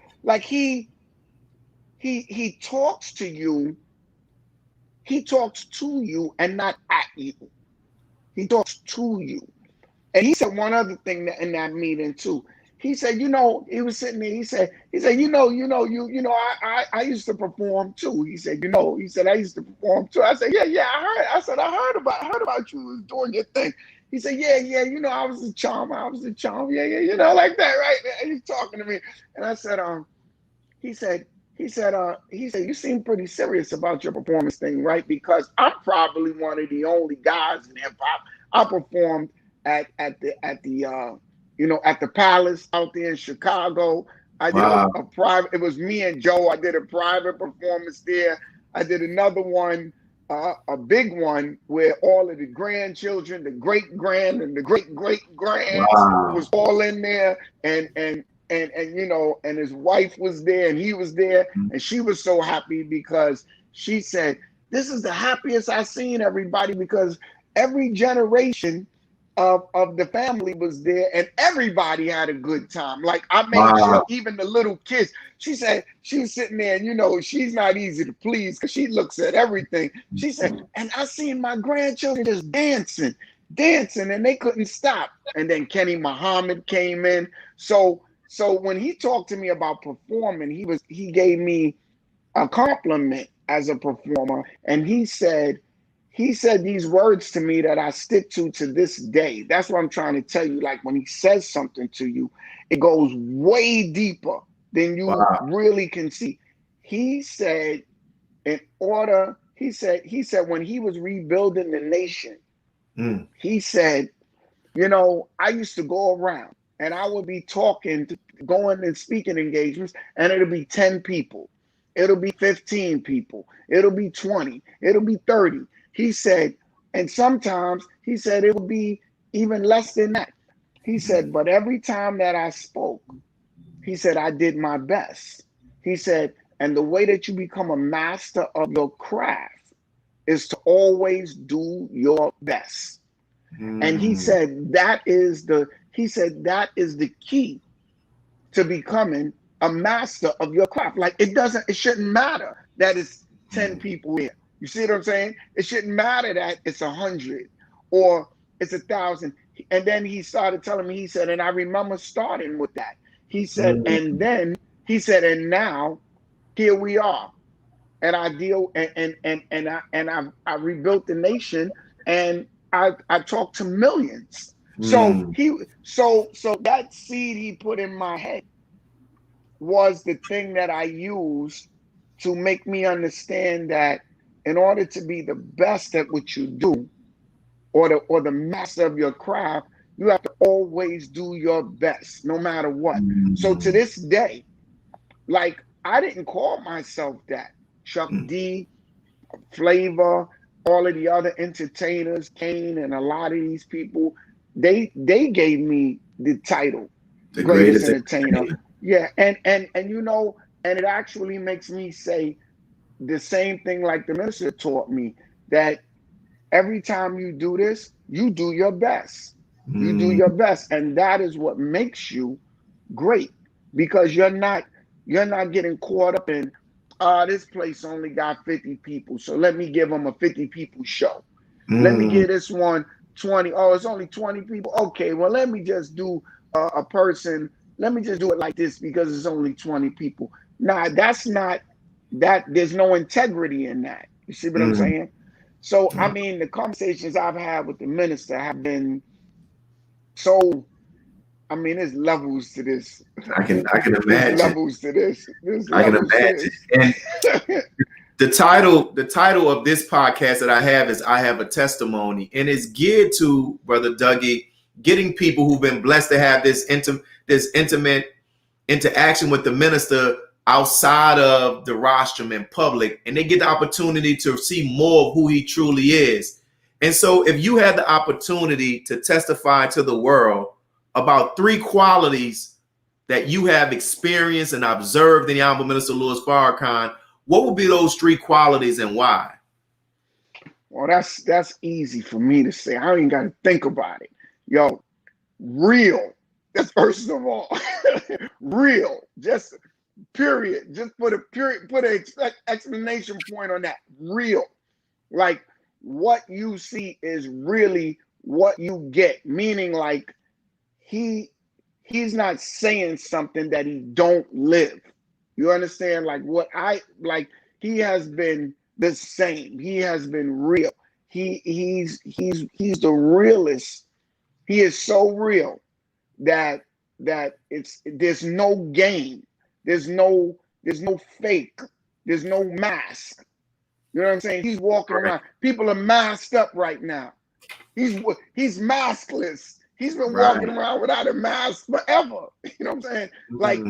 he talks to you, he talks to you and not at you. He talks to you. And he said one other thing in that meeting too. He said, he was sitting there. He said, I used to perform too. He said, I used to perform too. I said, yeah, I heard. I heard about you was doing your thing. He said, yeah, I was a charmer. Yeah, like that, right? And he's talking to me, and I said, he said, you seem pretty serious about your performance thing, right? Because I'm probably one of the only guys in hip hop. I performed at the Palace out there in Chicago. I did Wow. a private. It was me and Joe. I did a private performance there. I did another one, a big one, where all of the grandchildren, the great grand and the great great grands Wow. was all in there, and his wife was there, and he was there, and she was so happy because she said, "This is the happiest I've seen everybody, because every generation of the family was there, and everybody had a good time. Like I made sure Wow. even the little kids." She said she was sitting there, and she's not easy to please because she looks at everything. She said, "And I seen my grandchildren just dancing, and they couldn't stop." And then Kenny Muhammad came in. So when he talked to me about performing, he gave me a compliment as a performer, and he said these words to me that I stick to this day. That's what I'm trying to tell you. Like when he says something to you, it goes way deeper than you Wow. really can see. He said, he said when he was rebuilding the nation, Mm. he said, I used to go around and I would be going and speaking engagements, and it'll be 10 people. It'll be 15 people. It'll be 20. It'll be 30. He said, and sometimes he said it would be even less than that. He said, but every time that I spoke, he said, I did my best. He said, and the way that you become a master of your craft is to always do your best. And he Mm. said that is the key to becoming a master of your craft. Like it shouldn't matter that it's 10 people here. You see what I'm saying? It shouldn't matter that it's 100 or it's 1,000. And then he started telling me, he said, and I remember starting with that. He said, and then he said, and now here we are. And I deal I rebuilt the nation, and I talked to millions. So that seed he put in my head was the thing that I used to make me understand that in order to be the best at what you do, or the master of your craft, you have to always do your best, no matter what. So to this day, like, I didn't call myself that. Chuck D, Flavor, all of the other entertainers, Kane, and a lot of these people, they gave me the title, the greatest entertainer. Yeah, and you know, and it actually makes me say the same thing like the minister taught me, that every time you do this, you do your best. You do your best, and that is what makes you great, because you're not getting caught up in, this place only got 50 people, so let me give them a 50 people show. Let me give this one 20. Oh, it's only 20 people. Okay, well, let me just do a person. Let me just do it like this because it's only 20 people. Nah, that's not that. There's no integrity in that. You see what I'm saying? So, I mean, the conversations I've had with the minister have been so, I mean, there's levels to this. I can imagine. There's levels to this. I can imagine. And the title of this podcast that I have is I Have a Testimony, and it's geared to, Brother Dougie, getting people who've been blessed to have this intimate interaction with the minister outside of the rostrum in public, and they get the opportunity to see more of who he truly is. And so if you had the opportunity to testify to the world about 3 qualities that you have experienced and observed in the Honorable Minister Louis Farrakhan, what would be those 3 qualities and why? Well, that's easy for me to say. I don't even got to think about it. Yo, real. That's first of all. Real. Just period. Just put a period, put an explanation point on that. Real. Like, what you see is really what you get. Meaning, like, he's not saying something that he don't live. You understand? Like, he has been the same. He has been real. He's the realest. He is so real that there's no game. There's no fake. There's no mask. You know what I'm saying? He's walking around. People are masked up right now. He's maskless. He's been walking around without a mask forever. You know what I'm saying? Like,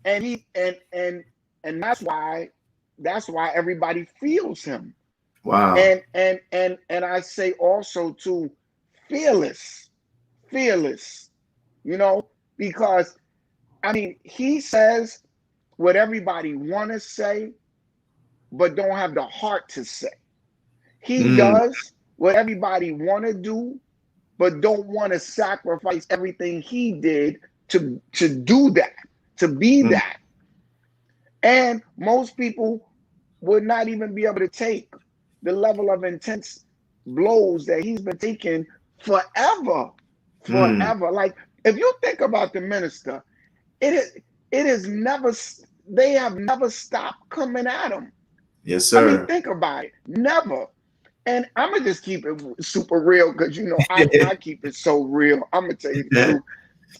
and that's why everybody feels him. Wow. And I say also too, fearless, you know, because I mean, he says what everybody want to say, but don't have the heart to say. He does what everybody want to do, but don't want to sacrifice everything he did to do that, to be that. And most people would not even be able to take the level of intense blows that he's been taking forever. Like, if you think about the minister, it is never, they have never stopped coming at him. Yes, sir. I mean, think about it. Never. And I'm going to just keep it super real because, you know, I keep it so real. I'm going to tell you the truth.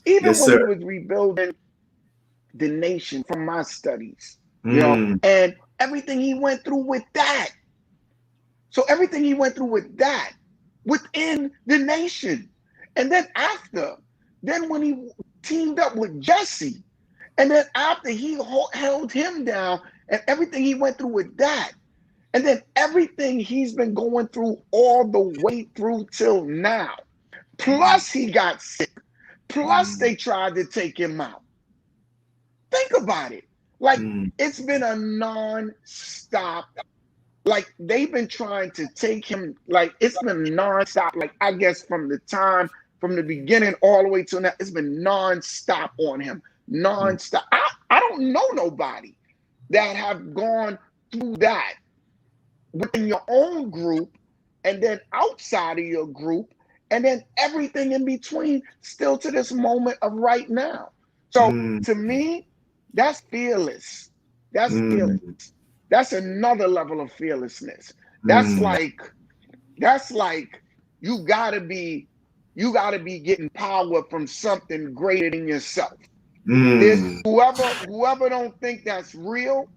Even when he was rebuilding the nation from my studies, you know, and everything he went through with that. So everything he went through with that within the nation. And then then when he teamed up with Jesse, and then after he held him down and everything he went through with that, and then everything he's been going through all the way through till now, plus he got sick, plus they tried to take him out. Think about it. Like, it's been a non-stop, like, they've been trying to take him, like, it's been non-stop, like, I guess from the beginning all the way till now, it's been non-stop on him. Non-stop. I don't know nobody that have gone through that within your own group, and then outside of your group, and then everything in between, still to this moment of right now. So to me, that's fearless. That's fearless. That's another level of fearlessness. That's like you gotta be getting power from something greater than yourself. There's whoever don't think that's real.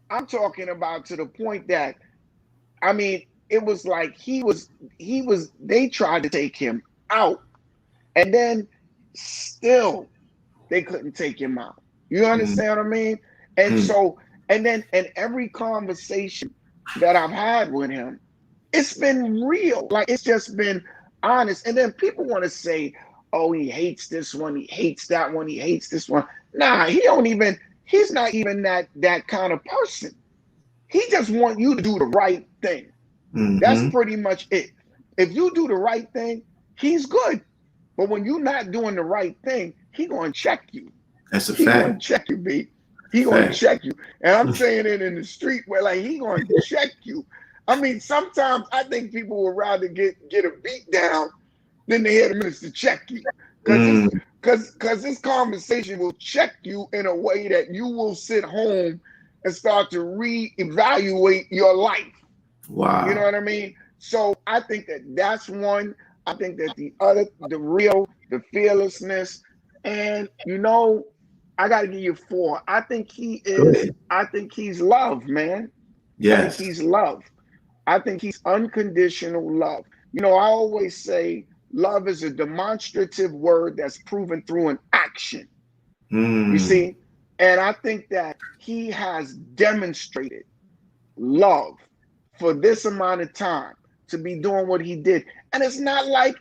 I'm talking about to the point that, I mean, it was like they tried to take him out, and then still they couldn't take him out. You understand what I mean? And so, and then in every conversation that I've had with him, it's been real. Like, it's just been honest. And then people want to say, oh, he hates this one, he hates that one, he hates this one. Nah, he's not even that kind of person. He just wants you to do the right thing. That's pretty much it. If you do the right thing, he's good. But when you're not doing the right thing, he gonna check you. That's a fact. He gonna check you, B. He gonna check you. And I'm saying it in the street where, like, he gonna check you. I mean, sometimes I think people would rather get a beat down than to hear the minister check you. Because this conversation will check you in a way that you will sit home and start to reevaluate your life. Wow. You know what I mean? So I think that's one. I think that the other, the fearlessness, and, you know, I got to give you 4. I think he's love, man. Yes. I think he's love. I think he's unconditional love. You know, I always say love is a demonstrative word that's proven through an action. You see? And I think that he has demonstrated love for this amount of time to be doing what he did. And it's not like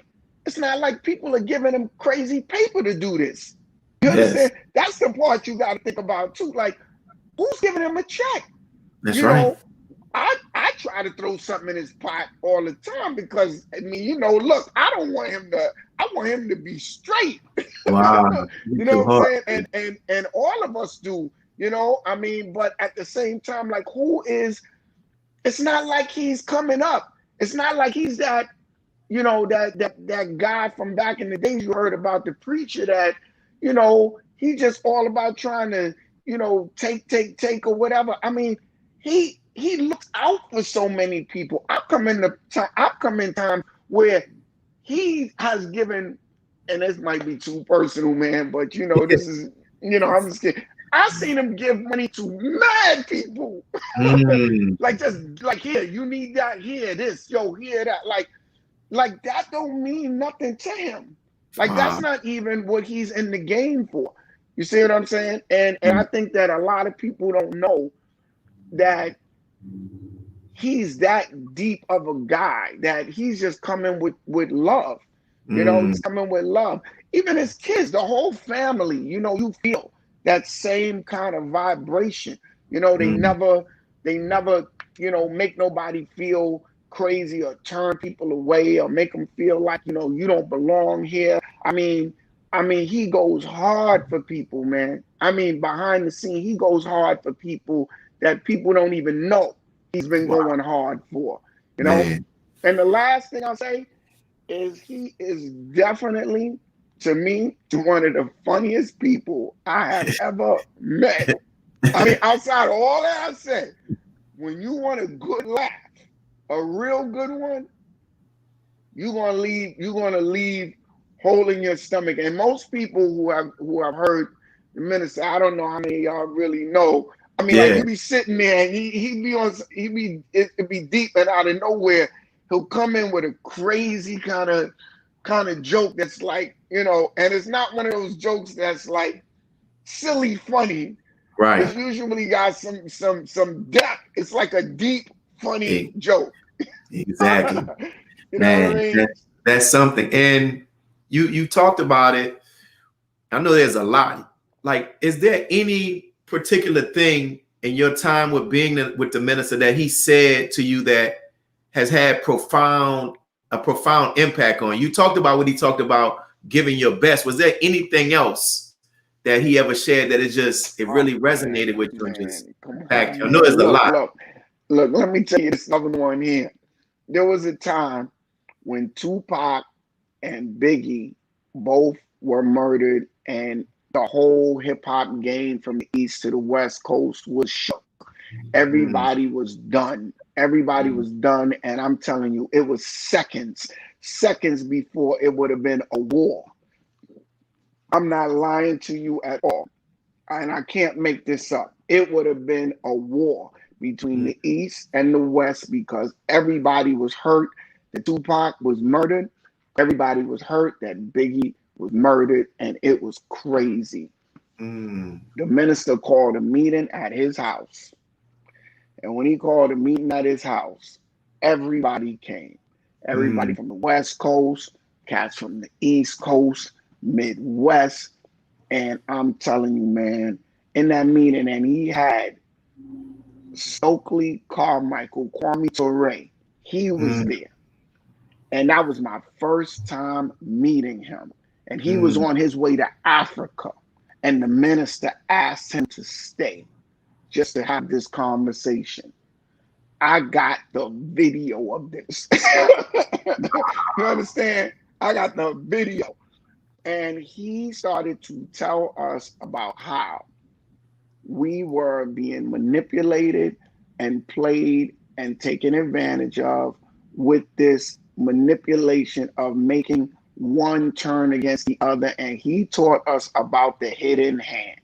people are giving him crazy paper to do this. You understand? That's the part you got to think about too. Like, who's giving him a check? That's right. Know, I try to throw something in his pot all the time because, I mean, you know, look, I want him to be straight. Wow. You know what I'm saying? And all of us do, you know, I mean, but at the same time, like, it's not like he's coming up. It's not like he's that, you know, that guy from back in the days you heard about, the preacher that, you know, he just all about trying to, you know, take or whatever. I mean, he looks out for so many people. I've come in times where he has given, and this might be too personal, man, but, you know, this is, you know, I'm just kidding. I've seen him give money to mad people. Like, just like, here, you need that, here, this, yo, here, that. Like that don't mean nothing to him. Like, that's not even what he's in the game for. You see what I'm saying? And I think that a lot of people don't know that he's that deep of a guy, that he's just coming with love. You know, he's coming with love. Even his kids, the whole family, you know, you feel that same kind of vibration. You know, they never, you know, make nobody feel crazy or turn people away or make them feel like, you know, you don't belong here. I mean, he goes hard for people, man. I mean, behind the scene, he goes hard for people that people don't even know he's been going hard for, you know? Man. And the last thing I'll say is he is definitely, to me, one of the funniest people I have ever met. I mean, outside of all that I said, when you want a good laugh, a real good one, you're gonna leave holding your stomach. And most people who have heard the minister, I don't know how many of y'all really know. I mean, like, you be sitting there and it'd be deep, and out of nowhere, he'll come in with a crazy kind of joke that's like, you know, and it's not one of those jokes that's like silly funny. Right. It's usually got some depth. It's like a deep, funny joke. Exactly. You know what I mean? That's something. And you talked about it. I know there's a lot. Like, is there any particular thing in your time with being with the minister that he said to you that has had a profound impact on you? You talked about what he talked about, giving your best. Was there anything else that he ever shared that it really resonated with you and just impacted you? I know there's a lot. Look, let me tell you this other one here. There was a time when Tupac and Biggie both were murdered, and the whole hip hop game from the east to the west coast was shook. Mm, Everybody was done. Everybody mm, was done, and I'm telling you, it was seconds before it would have been a war. I'm not lying to you at all, and I can't make this up. It would have been a war between mm, the East and the West because everybody was hurt that Tupac was murdered. Everybody was hurt that Biggie was murdered, and it was crazy. mm, The minister called a meeting at his house. And when he called a meeting at his house, everybody came. Everybody mm, from the West Coast, cats from the East Coast, Midwest. And I'm telling you, man, in that meeting, and he had Stokely Carmichael, Kwame Ture. He was mm, there. And that was my first time meeting him. And he was mm. on his way to Africa. And the minister asked him to stay just to have this conversation. I got the video of this. You understand? I got the video. And he started to tell us about how we were being manipulated and played and taken advantage of with this manipulation of making one turn against the other. And he taught us about the hidden hand.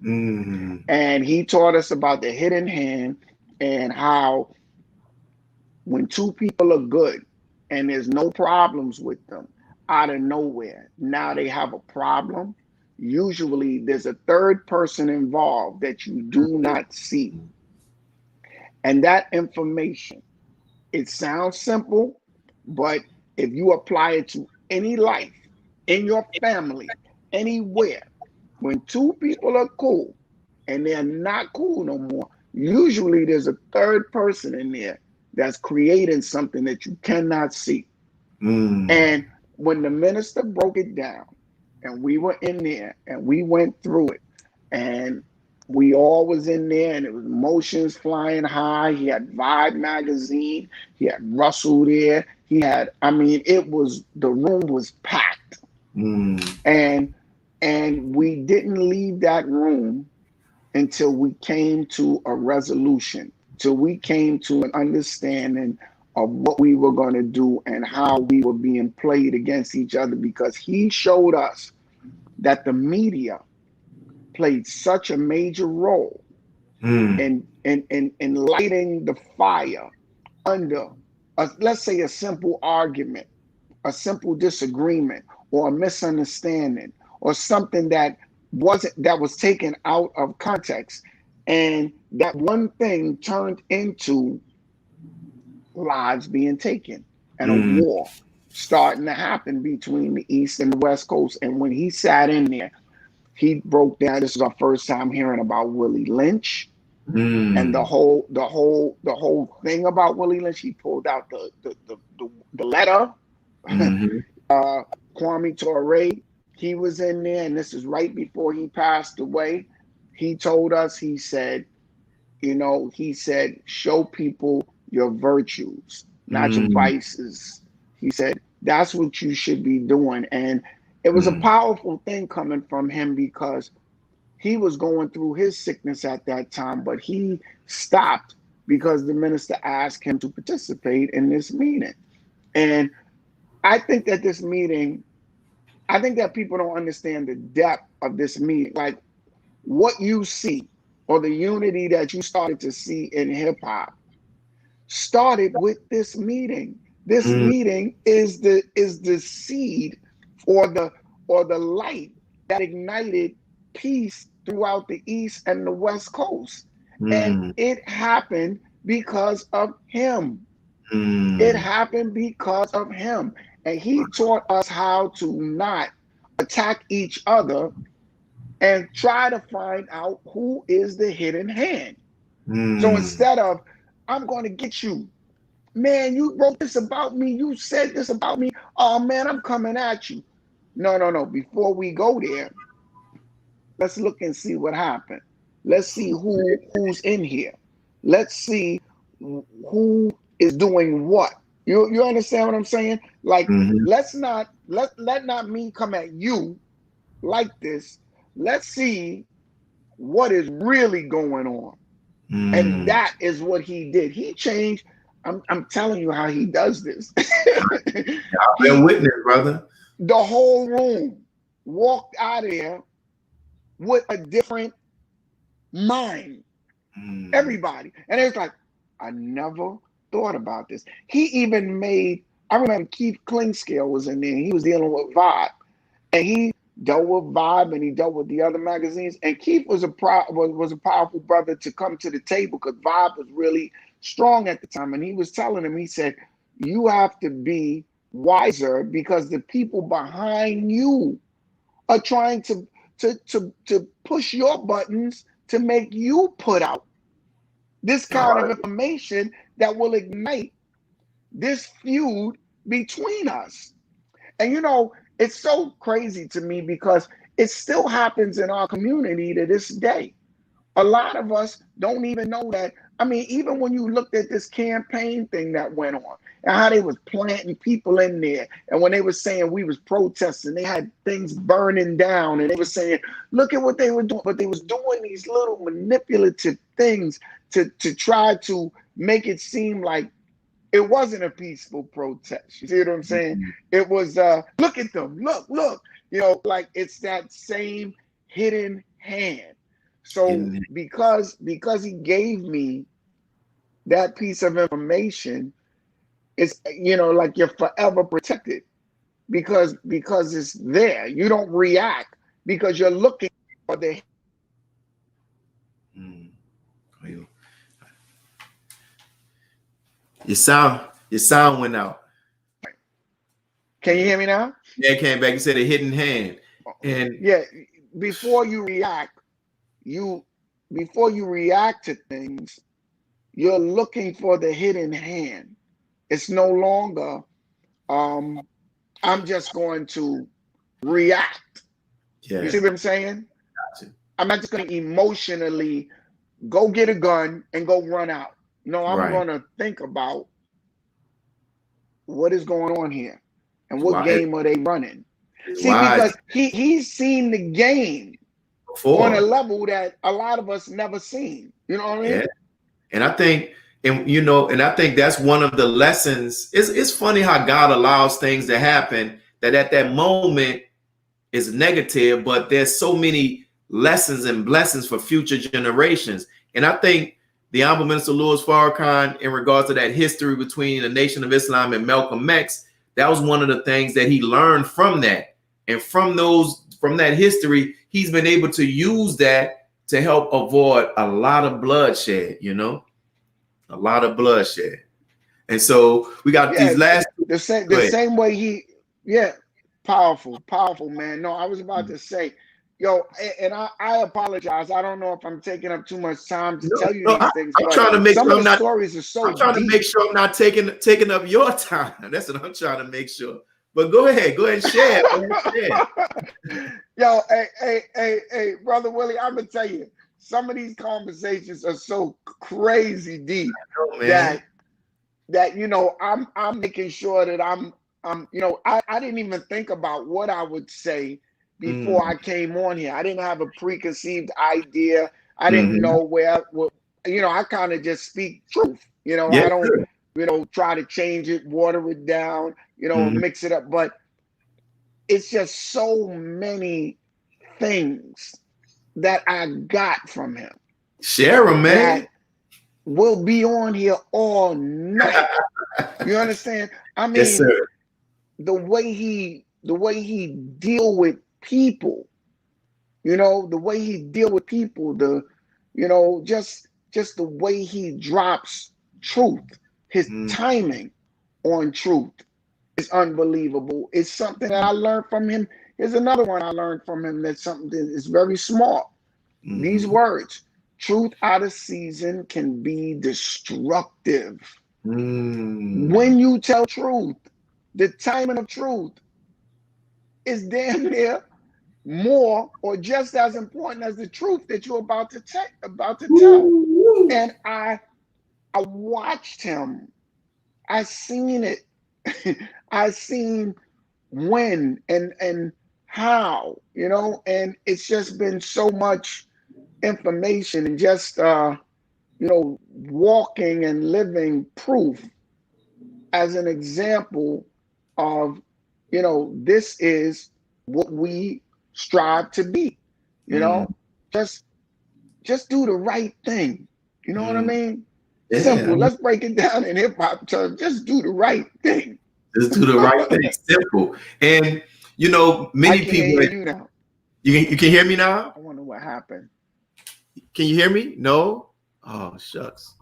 Mm, And he taught us about the hidden hand and how when two people are good and there's no problems with them out of nowhere, now they have a problem. Usually there's a third person involved that you do not see. And that information, it sounds simple, but if you apply it to any life, in your family, anywhere, when two people are cool and they're not cool no more, usually there's a third person in there that's creating something that you cannot see. mm, And when the minister broke it down and we were in there and we went through it and we all was in there and it was emotions flying high. He had Vibe magazine. He had Russell there. He had, I mean, it was, the room was packed. mm, And we didn't leave that room until we came to a resolution, till we came to an understanding of what we were going to do and how we were being played against each other, because he showed us that the media played such a major role mm, in lighting the fire under, let's say, a simple argument, a simple disagreement, or a misunderstanding, or something that was taken out of context, and that one thing turned into lives being taken and a mm, war starting to happen between the East and the West Coast. And when he sat in there, he broke down. This is our first time hearing about Willie Lynch and mm, the whole thing about Willie Lynch. He pulled out the letter. mhm, Kwame Ture, he was in there, and this is right before he passed away. He told us, he said, he said, show people your virtues, not your mm, vices. He said, that's what you should be doing. And it was a mm, powerful thing coming from him because he was going through his sickness at that time, but he stopped because the minister asked him to participate in this meeting. And I think that this meeting, I think that people don't understand the depth of this meeting. Like what you see or the unity that you started to see in hip hop started with this meeting. This mm, meeting is the seed or the light that ignited peace throughout the East and the West Coast. And mm, it happened because of him. It mm, happened because of him. And he taught us how to not attack each other and try to find out who is the hidden hand. So mm, instead of, I'm going to get you, man, you wrote this about me, you said this about me, oh man, I'm coming at you. No, no, no. Before we go there, let's look and see what happened. Let's see who's in here. Let's see who is doing what. You understand what I'm saying? Like, Mm-hmm. let not me come at you like this. Let's see what is really going on. And Mm. that is what he did. He changed. I'm telling you how he does this. I've been He, witness, brother. the whole room walked out of there with a different mind. Mm. Everybody. And it's like, I never thought about this. He even made, I remember Keith Klingscale was in there. He was dealing with Vibe. And he dealt with Vibe and he dealt with the other magazines. And Keith was was a powerful brother to come to the table because Vibe was really strong at the time. And he was telling him, he said, you have to be wiser because the people behind you are trying to push your buttons to make you put out this All kind of right. information that will ignite this feud between us. And it's so crazy to me because it still happens in our community to this day. A lot of us don't even know that. I mean, even when you looked at this campaign thing that went on and how they was planting people in there, and when they were saying we was protesting, they had things burning down, and they were saying, look at what they were doing. But they was doing these little manipulative things to try to make it seem like it wasn't a peaceful protest. You see what I'm saying? Mm-hmm. It was look at them, look, like it's that same hidden hand. So Hidden. because he gave me that piece of information, it's like you're forever protected because it's there. You don't react because you're looking for the. Mm. Your sound went out. Can you hear me now? Yeah, it came back. You said a hidden hand. And Yeah. Before you react, you before you react to things, you're looking for the hidden hand. It's no longer I'm just going to react. You yeah, see what I'm saying? gotcha. I'm not just going to emotionally go get a gun and go run out. No, I'm Right. going to think about what is going on here and It's what why game are they running. it's See, wise because he's seen the game on a before. level that a lot of us never seen. You know what I Yeah. mean? And I think, and I think that's one of the lessons. It's funny how God allows things to happen that at that moment is negative, but there's so many lessons and blessings for future generations. And I think the Honorable Minister Louis Farrakhan, in regards to that history between the Nation of Islam and Malcolm X, that was one of the things that he learned from that. And from that history, he's been able to use that to help avoid a lot of bloodshed, a lot of bloodshed. And so we got Yeah, these last. Go the ahead. same way yeah, powerful, man. No, I was about to say, yo, and I apologize. I don't know if I'm taking up too much time to No, tell you no, these things, I'm but trying to make some sure of I'm the not. stories are so I'm trying to deep. make sure I'm not taking up your time. That's what I'm trying to make sure. But go ahead and share. Go ahead and share. Yo, hey, brother Willie, I'm gonna tell you, some of these conversations are so crazy deep Oh, man. that I'm making sure that I didn't even think about what I would say before Mm, I came on here. I didn't have a preconceived idea. I didn't mhm. know I kind of just speak truth. Yes, I don't, sir. try to change it, water it down, Mhm. mix it up. But it's just so many things that I got from him Share them, man. that will be on here all night. You understand? I Yes, mean, sir. the way he deal with people, the way he deal with people, just the way he drops truth, his Mm, timing on truth is unbelievable. It's something that I learned from him. Here's another one I learned from him that's something that is very small. These mhm. words, truth out of season can be destructive. Mm. When you tell truth, the timing of truth is damn near more or just as important as the truth that you're about to tell. Woo. And I I watched him. I seen it. I seen when and how, you know, and it's just been so much information and just you know, walking and living proof as an example of, you know, this is what we strive to be, you Mm, know, just just do the right thing. You know what I mm. mean? Yeah, Simple. Let's break it down in hip hop terms. Just do the right thing. just do the right thing. Simple. And you know, I many can people. hear you now. You can hear me now. I wonder what happened. Can you hear me? No. Oh shucks.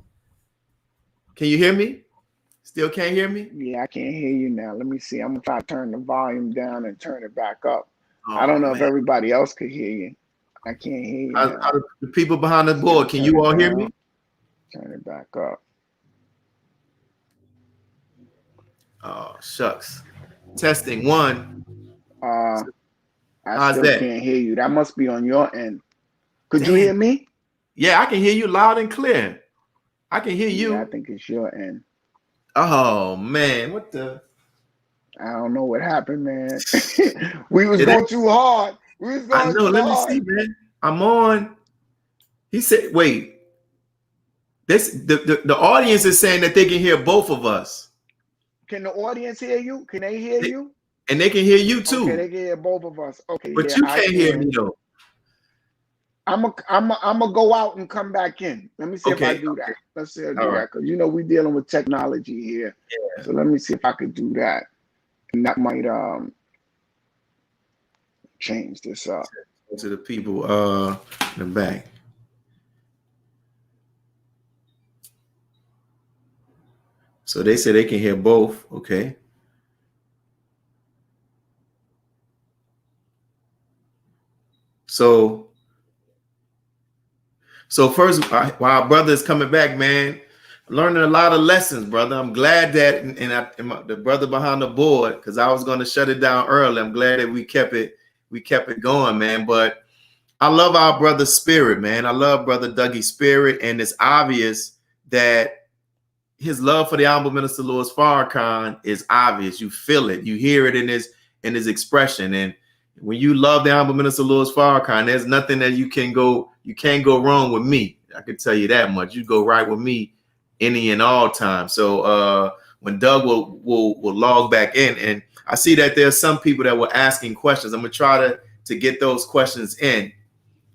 Can you hear me? Still can't hear me? Yeah, I can't hear you now. Let me see. I'm gonna try to turn the volume down and turn it back up. I don't Oh know if man. everybody else could hear you. I can't hear you How now. the people behind the See, I'm board, gonna can turn you it all hear down, me? turn it back up. Oh shucks. Testing one. Uh, I How's still that? can't hear you. That must be on your end. Could you Damn. hear me? Yeah, I can hear you loud and clear. I can hear Yeah, I you. think it's your end. Oh man, what the? I don't know what happened, man. We was It going ain't. too hard. We was I going know. too Let me hard. see, man. I'm on. He said, "Wait, this the audience is saying that they can hear both of us, Can the audience hear you? Can they hear you? and they can hear you Okay, too, they can hear both of us. Okay, but yeah, you I can't hear me can. though." I'm a go out and come back in. Let me see if I Okay. do that. Let's see if I All do right. that because you know we're dealing with technology here. So let me see if I could do that, and that might change this up. To the people in the back. So they say they can hear both. Okay. So first, while our brother is coming back, man, learning a lot of lessons, brother. I'm glad that the brother behind the board, because I was going to shut it down early. I'm glad that we kept it going, man. But I love our brother's spirit, man. I love brother Dougie's spirit, and it's obvious that his love for the honorable minister Louis Farrakhan is obvious. You feel it, you hear it in his expression. And when you love the honorable minister Louis Farrakhan, there's nothing that you can't go wrong with me. I can tell you that much. You go right with me any and all time. So when Doug will log back in, and I see that there's some people that were asking questions. I'm gonna try to get those questions in,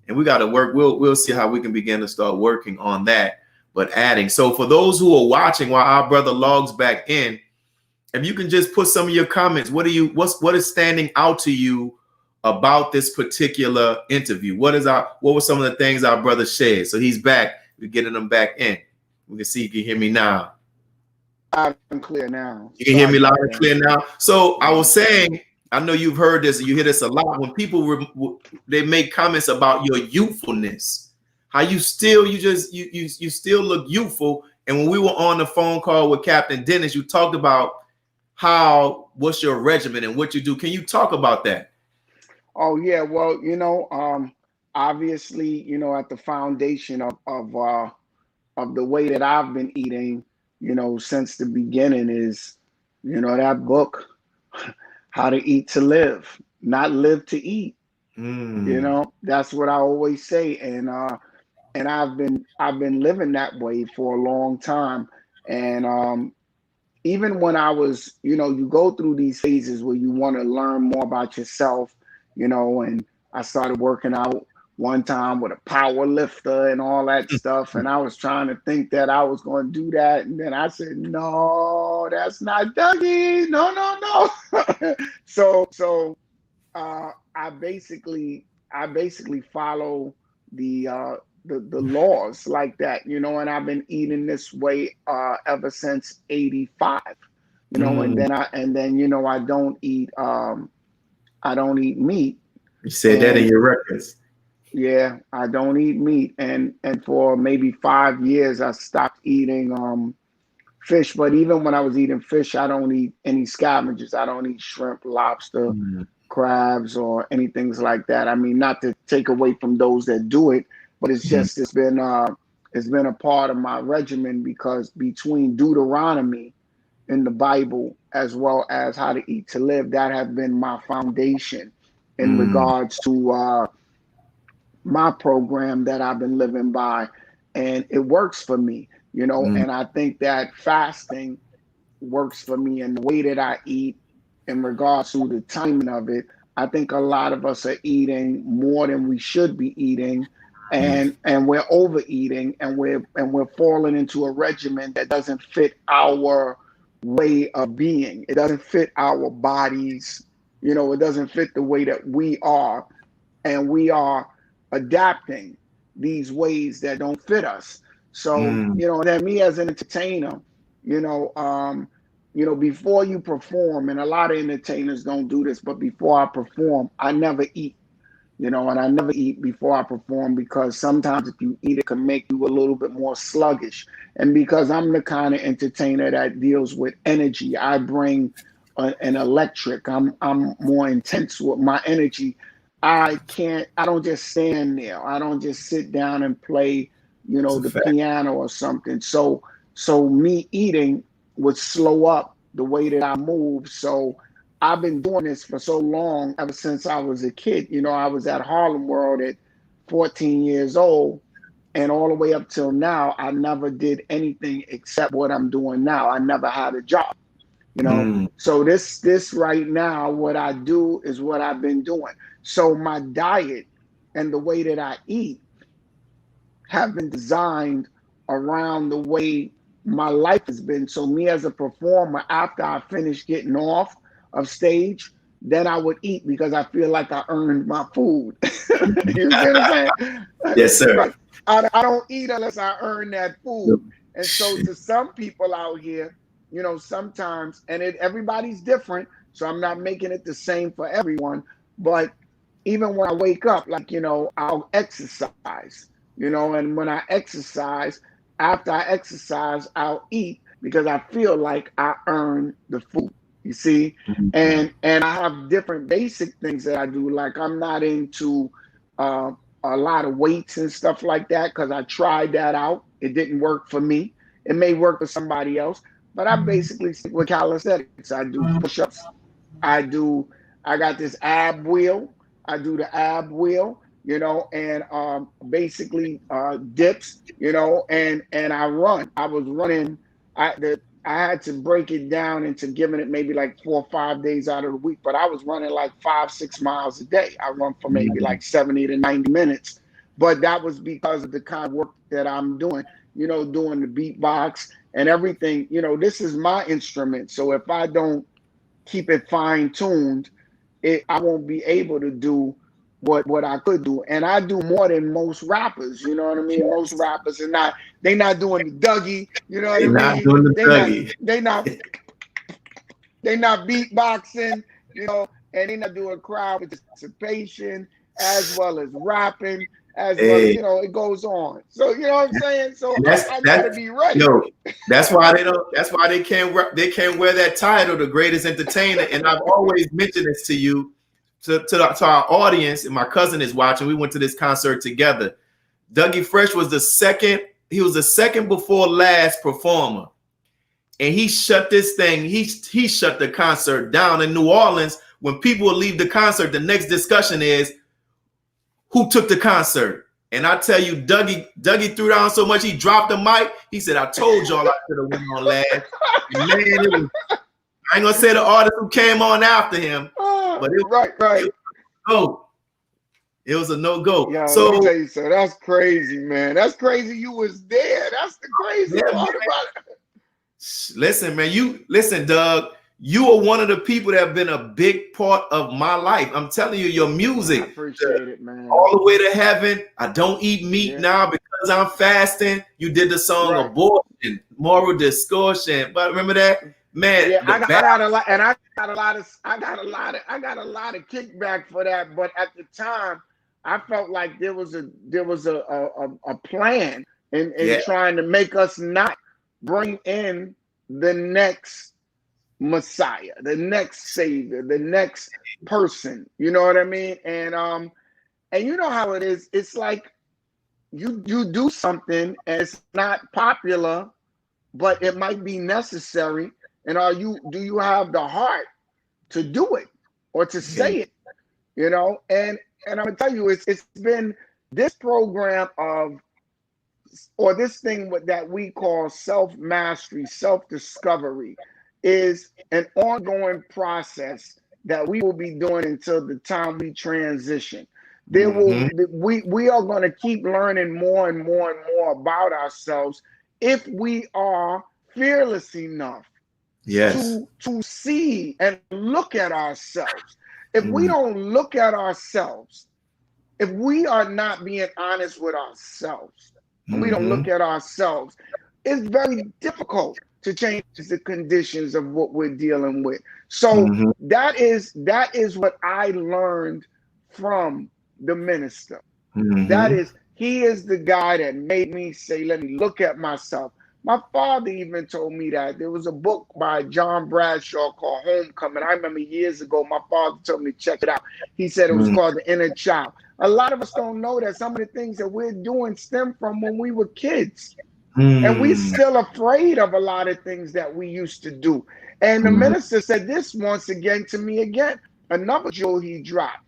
and we got to work. We'll see how we can begin to start working on that. But adding, so for those who are watching while our brother logs back in, if you can just put some of your comments, what is standing out to you about this particular interview? What were some of the things our brother shared? So he's back. We're getting him back in. We can see you can hear me now. Loud and clear now. You can hear Sorry me loud about and that. clear now. So I was saying, I know you've heard this, you hear this a lot when people they make comments about your youthfulness, how you still look youthful. And when we were on the phone call with Captain Dennis, you talked about what's your regimen and what you do. Can you talk about that? Oh yeah, well, you know, obviously, you know, at the foundation of the way that I've been eating, you know, since the beginning is, you know, that book, How to Eat to Live, Not Live to Eat. You Mm. know, that's what I always say, and I've been living that way for a long time, and even when I was, you know, you go through these phases where you want to learn more about yourself, you know, and I started working out one time with a power lifter and all that stuff. And I was trying to think that I was going to do that. And then I said, no, that's not Dougie. No, no, no. So I basically follow the laws like that, you know, and I've been eating this way ever since '85, you know, Mm. and then you know I don't eat meat, You said that in and your records. yeah, I don't eat meat, and for maybe 5 years I stopped eating fish. But even when I was eating fish, I don't eat any scavengers. I don't eat shrimp, lobster, Mm. crabs, or anything like that. I mean, not to take away from those that do it, but it's Mm. just it's been it's been a part of my regimen, because between Deuteronomy in the Bible as well as How to Eat to Live, that has been my foundation in regards to my program that I've been living by, and it works for me, you know. And I think that fasting works for me, and the way that I eat in regards to the timing of it. I think a lot of us are eating more than we should be eating, and we're overeating, and we're falling into a regimen that doesn't fit our way of being. It doesn't fit our bodies, you know, it doesn't fit the way that we are, and we are adapting these ways that don't fit us. So, you know, then me as an entertainer, you know, before you perform, and a lot of entertainers don't do this, but before I perform, I never eat, you know, and I never eat before I perform, because sometimes if you eat, it can make you a little bit more sluggish. And because I'm the kind of entertainer that deals with energy, I bring an electric. I'm more intense with my energy. I don't just stand there. I don't just sit down and play, you know, the piano or something. So me eating would slow up the way that I move. So I've been doing this for so long, ever since I was a kid. You know, I was at Harlem World at 14 years old, and all the way up till now, I never did anything except what I'm doing now. I never had a job, you know. So this right now, what I do is what I've been doing. So my diet and the way that I eat have been designed around the way my life has been. So me as a performer, after I finish getting off of stage, then I would eat, because I feel like I earned my food. You see what I'm saying? Yes, sir. Right. I don't eat unless I earn that food. And so to some people out here, you know, sometimes, and everybody's different, so I'm not making it the same for everyone, but even when I wake up, like, you know, I'll exercise, you know, and when I exercise, after I exercise, I'll eat, because I feel like I earned the food. You see, and I have different basic things that I do. Like, I'm not into a lot of weights and stuff like that, because I tried that out. It didn't work for me. It may work for somebody else, but I basically stick with calisthenics. I do push-ups. I got this ab wheel. I do the ab wheel, you know, and basically dips, you know, and I run. I was running. I had to break it down into giving it maybe like 4 or 5 days out of the week, but I was running like 5-6 miles a day. I run for maybe like 70 to 90 minutes, but that was because of the kind of work that I'm doing, you know, doing the beatbox and everything. You know, this is my instrument. So if I don't keep it fine tuned, I won't be able to do what I could do. And I do more than most rappers, you know what I mean? Most rappers are they not doing the Dougie, you know what I mean? Not doing the Dougie. They not beatboxing, you know, and they not doing crowd participation, as well as rapping, as well as, you know, it goes on. So, you know what I'm saying? So I gotta be ready. Yo, that's why they can't wear that title, the greatest entertainer. And I've always mentioned this to you, to our audience, and my cousin is watching. We went to this concert together. Dougie Fresh was the second before last performer. And he shut this thing, he shut the concert down in New Orleans. When people will leave the concert, the next discussion is who took the concert. And I tell you, Dougie threw down so much he dropped the mic. He said, I told y'all I could have went on last. And man, I ain't gonna say the artist who came on after him, but it was right. It was a no-go. Yeah, so let me tell you, so that's crazy, man. That's crazy. You was there. That's the crazy part about it. Listen, man, Doug. You are one of the people that have been a big part of my life. I'm telling you, your music. I appreciate it, man. All the way to heaven. I don't eat meat now because I'm fasting. You did the song Abortion, Moral Distortion. But remember that? Man, yeah, I got a lot, and I got a lot of kickback for that. But at the time, I felt like there was a plan in trying to make us not bring in the next Messiah, the next Savior, the next person. You know what I mean? And you know how it is. It's like you do something and it's not popular, but it might be necessary. And do you have the heart to do it or to say it? You know, and I'm gonna tell you, it's been this program of, or this thing that we call self-mastery, self-discovery, is an ongoing process that we will be doing until the time we transition. We are going to keep learning more and more and more about ourselves if we are fearless enough to see and look at ourselves. If we don't look at ourselves, if we are not being honest with ourselves, and we don't look at ourselves, it's very difficult to change the conditions of what we're dealing with. So that is what I learned from the minister. He is the guy that made me say, let me look at myself. My father even told me that. There was a book by John Bradshaw called Homecoming. I remember years ago, my father told me to check it out. He said it was called The Inner Child. A lot of us don't know that some of the things that we're doing stem from when we were kids. And we're still afraid of a lot of things that we used to do. And the minister said this once again to me again. Another jewel he dropped.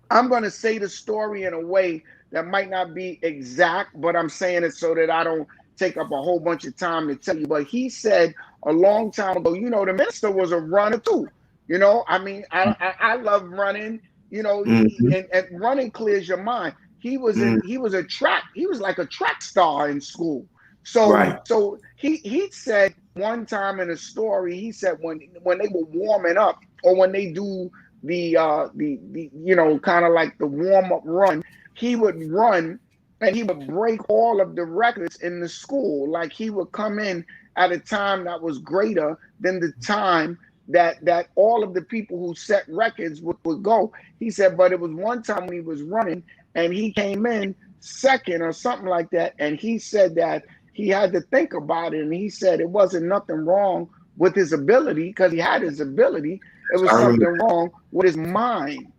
I'm going to say the story in a way that might not be exact, but I'm saying it so that I don't take up a whole bunch of time to tell you. But he said a long time ago, you know, the minister was a runner too. You know, I mean, I love running, you know, and running clears your mind. He was like a track star in school. So he said one time in a story, he said when they were warming up, or when they do the you know, kind of like the warm-up run, he would run and he would break all of the records in the school. Like he would come in at a time that was greater than the time that all of the people who set records would go. He said, but it was one time when he was running and he came in second or something like that. And he said that he had to think about it. And he said it wasn't nothing wrong with his ability, because he had his ability. It was something wrong with his mind.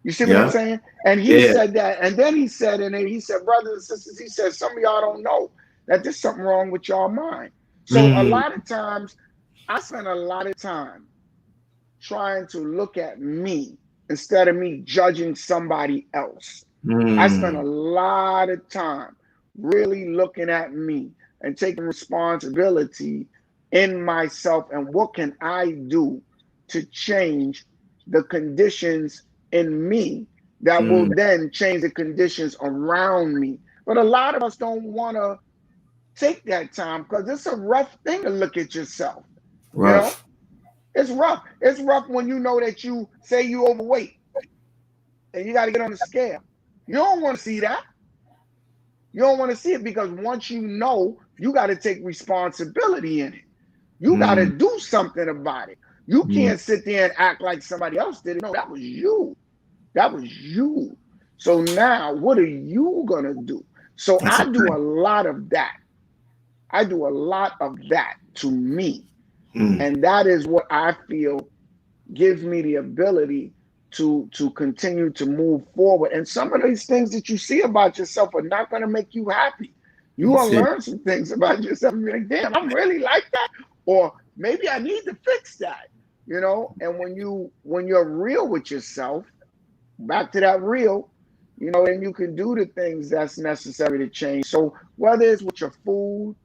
You see what I'm saying? And he said that. And then he said, brothers and sisters, he said, some of y'all don't know that there's something wrong with y'all mind. So a lot of times, I spend a lot of time trying to look at me instead of me judging somebody else. I spend a lot of time really looking at me and taking responsibility in myself, and what can I do to change the conditions in me that will then change the conditions around me. But a lot of us don't want to take that time, because it's a rough thing to look at yourself. You know, it's rough. It's rough when you know that you say you overweight and you got to get on the scale. You don't want to see that. You don't want to see it, because once you know, you got to take responsibility in it. You got to do something about it. You can't sit there and act like somebody else did it. No, that was you. That was you. So now, what are you going to do? So I do a lot of that. I do a lot of that to me. And that is what I feel gives me the ability to continue to move forward. And some of these things that you see about yourself are not going to make you happy. You want to learn some things about yourself and be like, damn, I'm really like that. Or maybe I need to fix that, you know? And when you're real with yourself, back to that real, you know, then you can do the things that's necessary to change. So whether it's with your food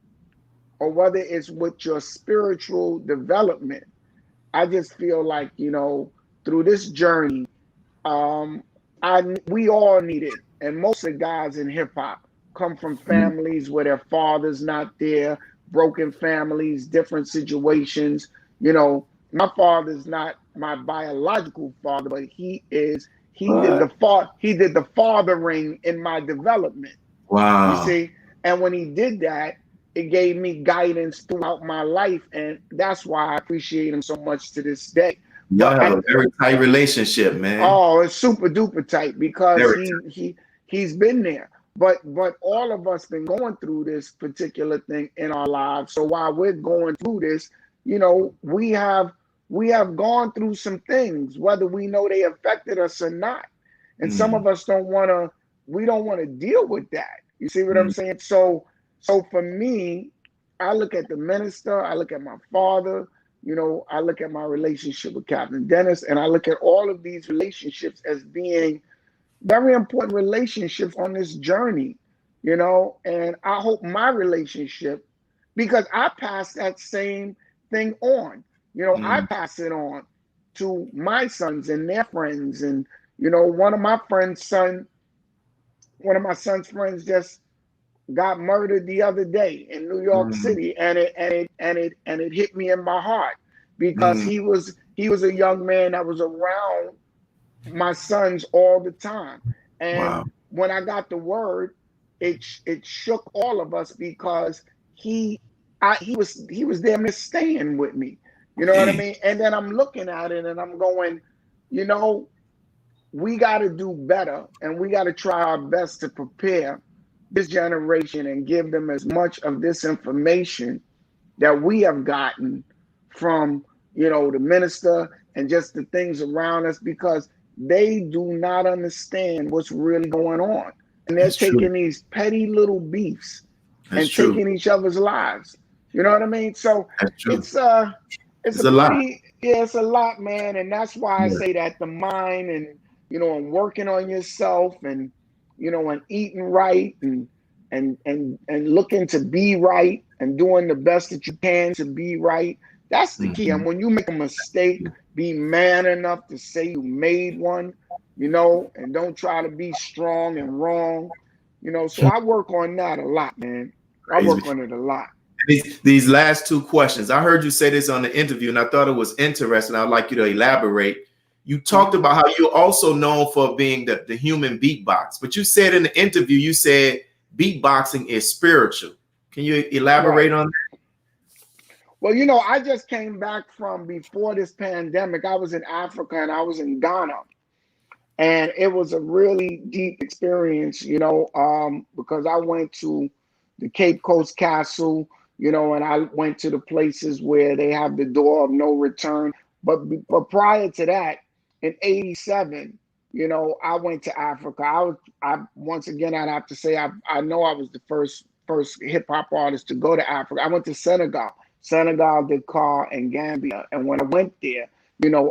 or whether it's with your spiritual development, I just feel like, you know, through this journey, we all need it. And most of the guys in hip hop come from families where their father's not there, broken families, different situations. You know, my father's not my biological father, but he did the fathering in my development. Wow. You see? And when he did that, it gave me guidance throughout my life. And that's why I appreciate him so much to this day. Y'all have a very tight relationship, man. Oh, it's super duper tight, because he's been there. But all of us been going through this particular thing in our lives. So while we're going through this, you know, we have gone through some things, whether we know they affected us or not. And some of us don't want to we don't want to deal with that. You see what I'm saying? So for me, I look at the minister, I look at my father, I look at my relationship with Captain Dennis, and I look at all of these relationships as being very important relationships on this journey, and I hope my relationship, because I pass that same thing on, I pass it on to my sons and their friends. And, one of my son's friends just got murdered the other day in New York City, and it hit me in my heart, because he was a young man that was around my sons all the time. And Wow. when I got the word, it shook all of us, because he was damn near staying with me. You know what I Man. mean? And then I'm looking at it and I'm going, we got to do better, and we got to try our best to prepare this generation and give them as much of this information that we have gotten from, the minister and just the things around us, because they do not understand what's really going on. And they're That's true. taking these petty little beefs That's and true. taking each other's lives. You know what I mean? So That's true. it's It's a a lot. pretty, yeah, it's a lot, man. And that's why I Yeah. say that the mind, and, and working on yourself, and, and eating right, and looking to be right, and doing the best that you can to be right. That's the key. And when you make a mistake, be man enough to say you made one, and don't try to be strong and wrong. So I work on that a lot, man. I Praise work be. on it a lot. These last two questions, I heard you say this on the interview, and I thought it was interesting. I'd like you to elaborate. You talked about how you're also known for being the human beatbox, but you said in the interview, you said beatboxing is spiritual. Can you elaborate Right. on that? Well, I just came back from, before this pandemic. I was in Africa and I was in Ghana. And it was a really deep experience, because I went to the Cape Coast Castle, and I went to the places where they have the door of no return. But prior to that, in '87, I went to Africa. I once again, I'd have to say, I know I was the first hip hop artist to go to Africa. I went to Senegal, Dakar, and Gambia. And when I went there,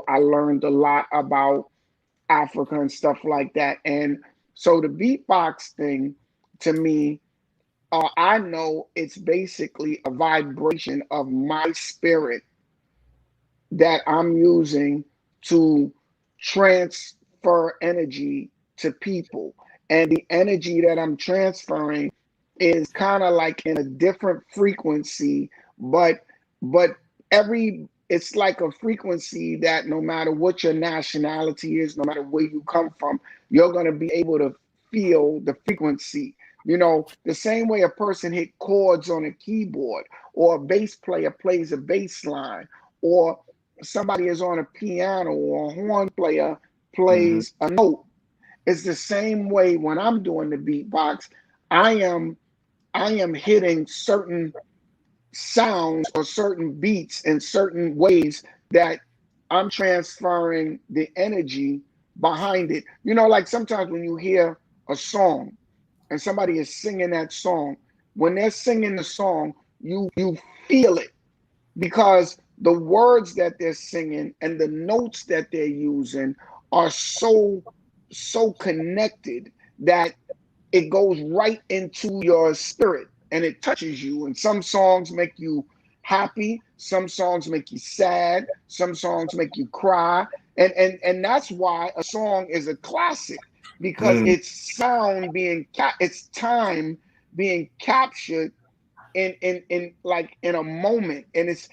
I learned a lot about Africa and stuff like that. And so the beatbox thing, to me, I know it's basically a vibration of my spirit that I'm using to transfer energy to people. And the energy that I'm transferring is kind of like in a different frequency, but it's like a frequency that no matter what your nationality is, no matter where you come from, you're going to be able to feel the frequency. The same way a person hit chords on a keyboard, or a bass player plays a bass line, or somebody is on a piano, or a horn player plays a note. It's the same way when I'm doing the beatbox. I am hitting certain sounds or certain beats in certain ways that I'm transferring the energy behind it. Like sometimes when you hear a song and somebody is singing that song, when they're singing the song, you feel it, because the words that they're singing and the notes that they're using are so connected that it goes right into your spirit and it touches you. And some songs make you happy, some songs make you sad, some songs make you cry. And that's why a song is a classic, because it's it's time being captured in like in a moment, and it's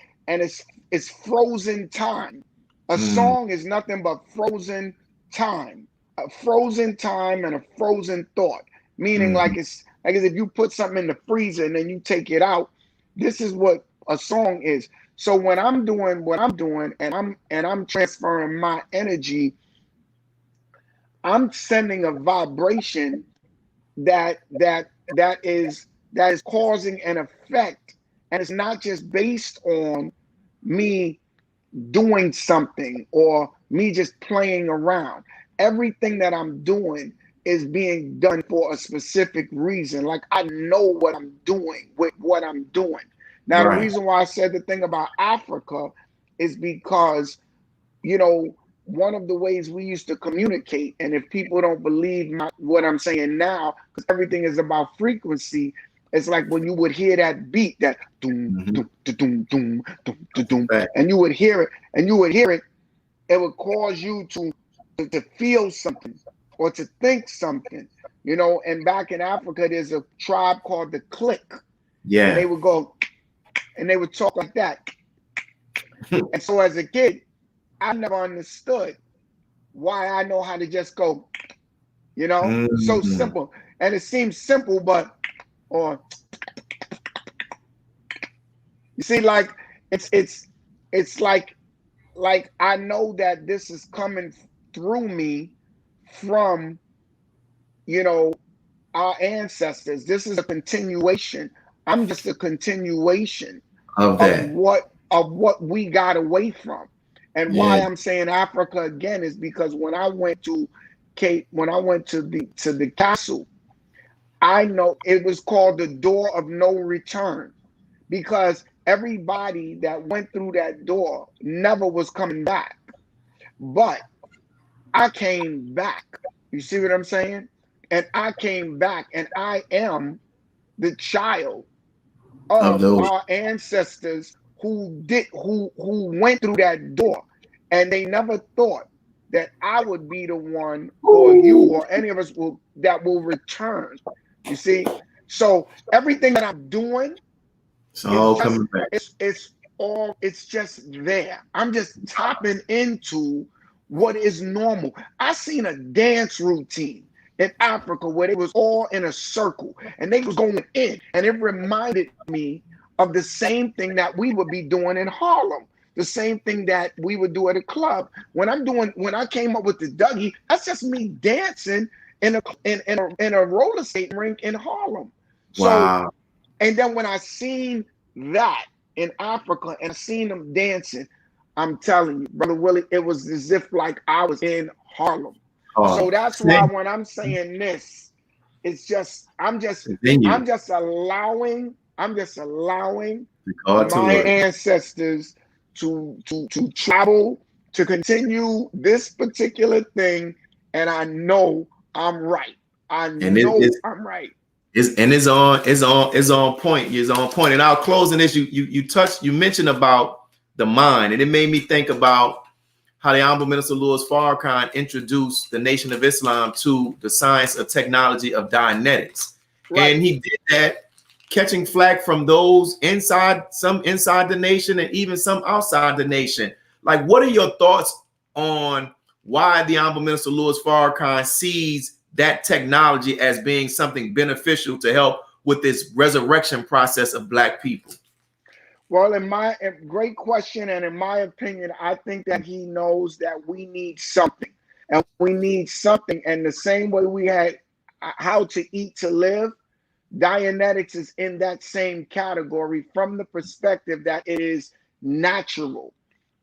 frozen time. A song is nothing but frozen time, a frozen time and a frozen thought. Meaning, like it's like as if you put something in the freezer and then you take it out. This is what a song is. So when I'm doing what I'm doing, and I'm transferring my energy, I'm sending a vibration that is causing an effect, and it's not just based on me doing something or me just playing around. Everything that I'm doing is being done for a specific reason. Like, I know what I'm doing with what I'm doing. Now, the Right. reason why I said the thing about Africa is because, you know, one of the ways we used to communicate, and if people don't believe what I'm saying now, because everything is about frequency, it's like when you would hear that beat, that doom, Mhm. doom, doom, doom, doom, doom, doom, Fact. and you would hear it, it would cause you to feel something or to think something, you know. And back in Africa, there's a tribe called the Click, and they Yeah. would go and they would talk like that. And so as a kid, I never understood why I know how to just go, you know, so Mm. simple. And it seems simple, but or you see, like it's like I know that this is coming through me from, you know, our ancestors. This is a continuation. I'm just a continuation Of of that. what we got away from. And Yeah. why I'm saying Africa again is because when I went to the castle, I know it was called the door of no return, because everybody that went through that door never was coming back. But I came back. You see what I'm saying? And I came back, and I am the child Of of those. our ancestors who went through that door, and they never thought that I would be the one, or you Ooh. or any of us will return. You see? So everything that I'm doing It's is all just coming back. it's just there. I'm just tapping into what is normal. I seen a dance routine in Africa where they was all in a circle and they was going in, and it reminded me of the same thing that we would be doing in Harlem, the same thing that we would do at a club. When I came up with the Dougie, that's just me dancing in a roller skating rink in Harlem. So, Wow. and then when I seen that in Africa and I seen them dancing, I'm telling you, Brother Willie, it was as if like I was in Harlem. So that's why Same. when I'm saying this, it's just Continue. I'm just allowing God to my work. ancestors to travel, to continue this particular thing, and I know I'm right. I And know I'm right. it's on point. It's on point. And I'll close in this. You mentioned about the mind, and it made me think about how the Honorable Minister Louis Farrakhan introduced the Nation of Islam to the science of technology of Dianetics. Right. And he did that catching flack from those some inside the nation and even some outside the nation. Like, what are your thoughts on why the Honorable Minister Louis Farrakhan sees that technology as being something beneficial to help with this resurrection process of Black people? Well, great question, and in my opinion, I think that he knows that we need something, and we need something. And the same way we had how to eat to live, Dianetics is in that same category from the perspective that it is natural.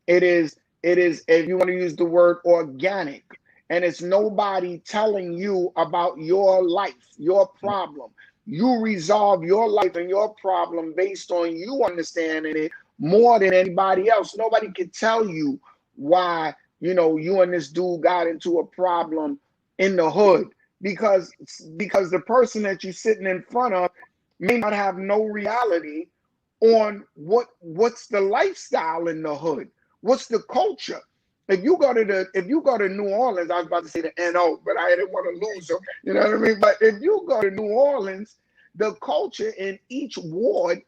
It is, if you want to use the word, organic, and it's nobody telling you about your life, your problem. You resolve your life and your problem based on you understanding it more than anybody else. Nobody can tell you why, you and this dude got into a problem in the hood, because the person that you're sitting in front of may not have no reality on what's the lifestyle in the hood. What's the culture? If you go to New Orleans, I was about to say the NO, but I didn't want to lose them. You know what I mean? But if you go to New Orleans, the culture in each ward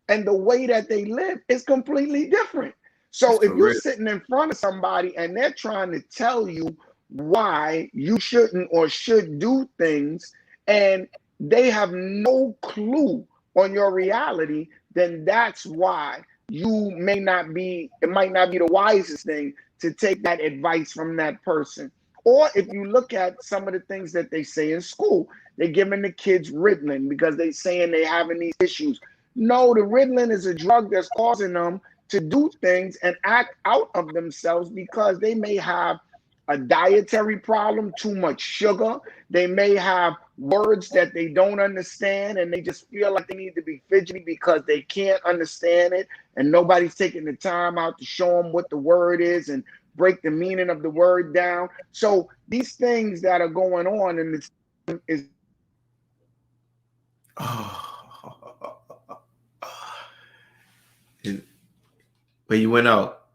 and the way that they live is completely different. So if For you're real. sitting in front of somebody and they're trying to tell you why you shouldn't or should do things, and they have no clue on your reality, then that's why it might not be the wisest thing to take that advice from that person. Or if you look at some of the things that they say in school, they're giving the kids Ritalin because they're saying they're having these issues. No, the Ritalin is a drug that's causing them to do things and act out of themselves because they may have a dietary problem, too much sugar. They may have words that they don't understand and they just feel like they need to be fidgety because they can't understand it and nobody's taking the time out to show them what the word is and break the meaning of the word down. So these things that are going on in this is But you went out.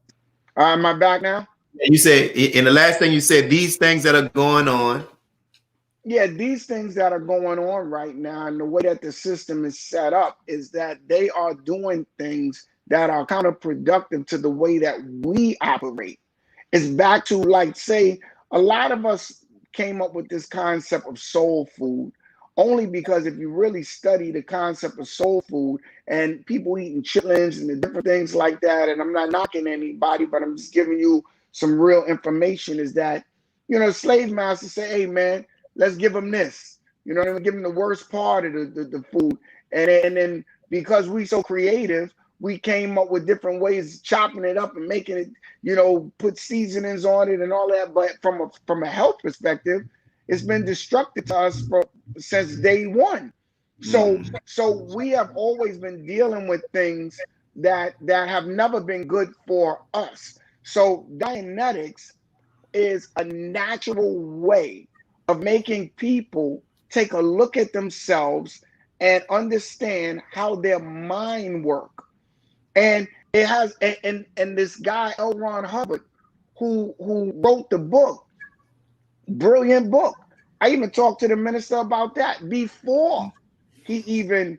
am I back now? You said in the last thing you said, these things that are going on. Yeah, these things that are going on right now and the way that the system is set up is that they are doing things that are counterproductive to the way that we operate. It's back to, like, say, a lot of us came up with this concept of soul food only because if you really study the concept of soul food and people eating chitlins and the different things like that, and I'm not knocking anybody, but I'm just giving you some real information, is that, you know, slave masters say, hey, man, let's give them this. You know what I mean? Give them the worst part of the food. And then because we so creative, we came up with different ways of chopping it up and making it, you know, put seasonings on it and all that. But from a health perspective, it's been destructive to us since day one. So we have always been dealing with things that have never been good for us. So Dianetics is a natural way of making people take a look at themselves and understand how their mind work. And it has, and this guy L. Ron Hubbard, who wrote the book, brilliant book. I even talked to the minister about that before he even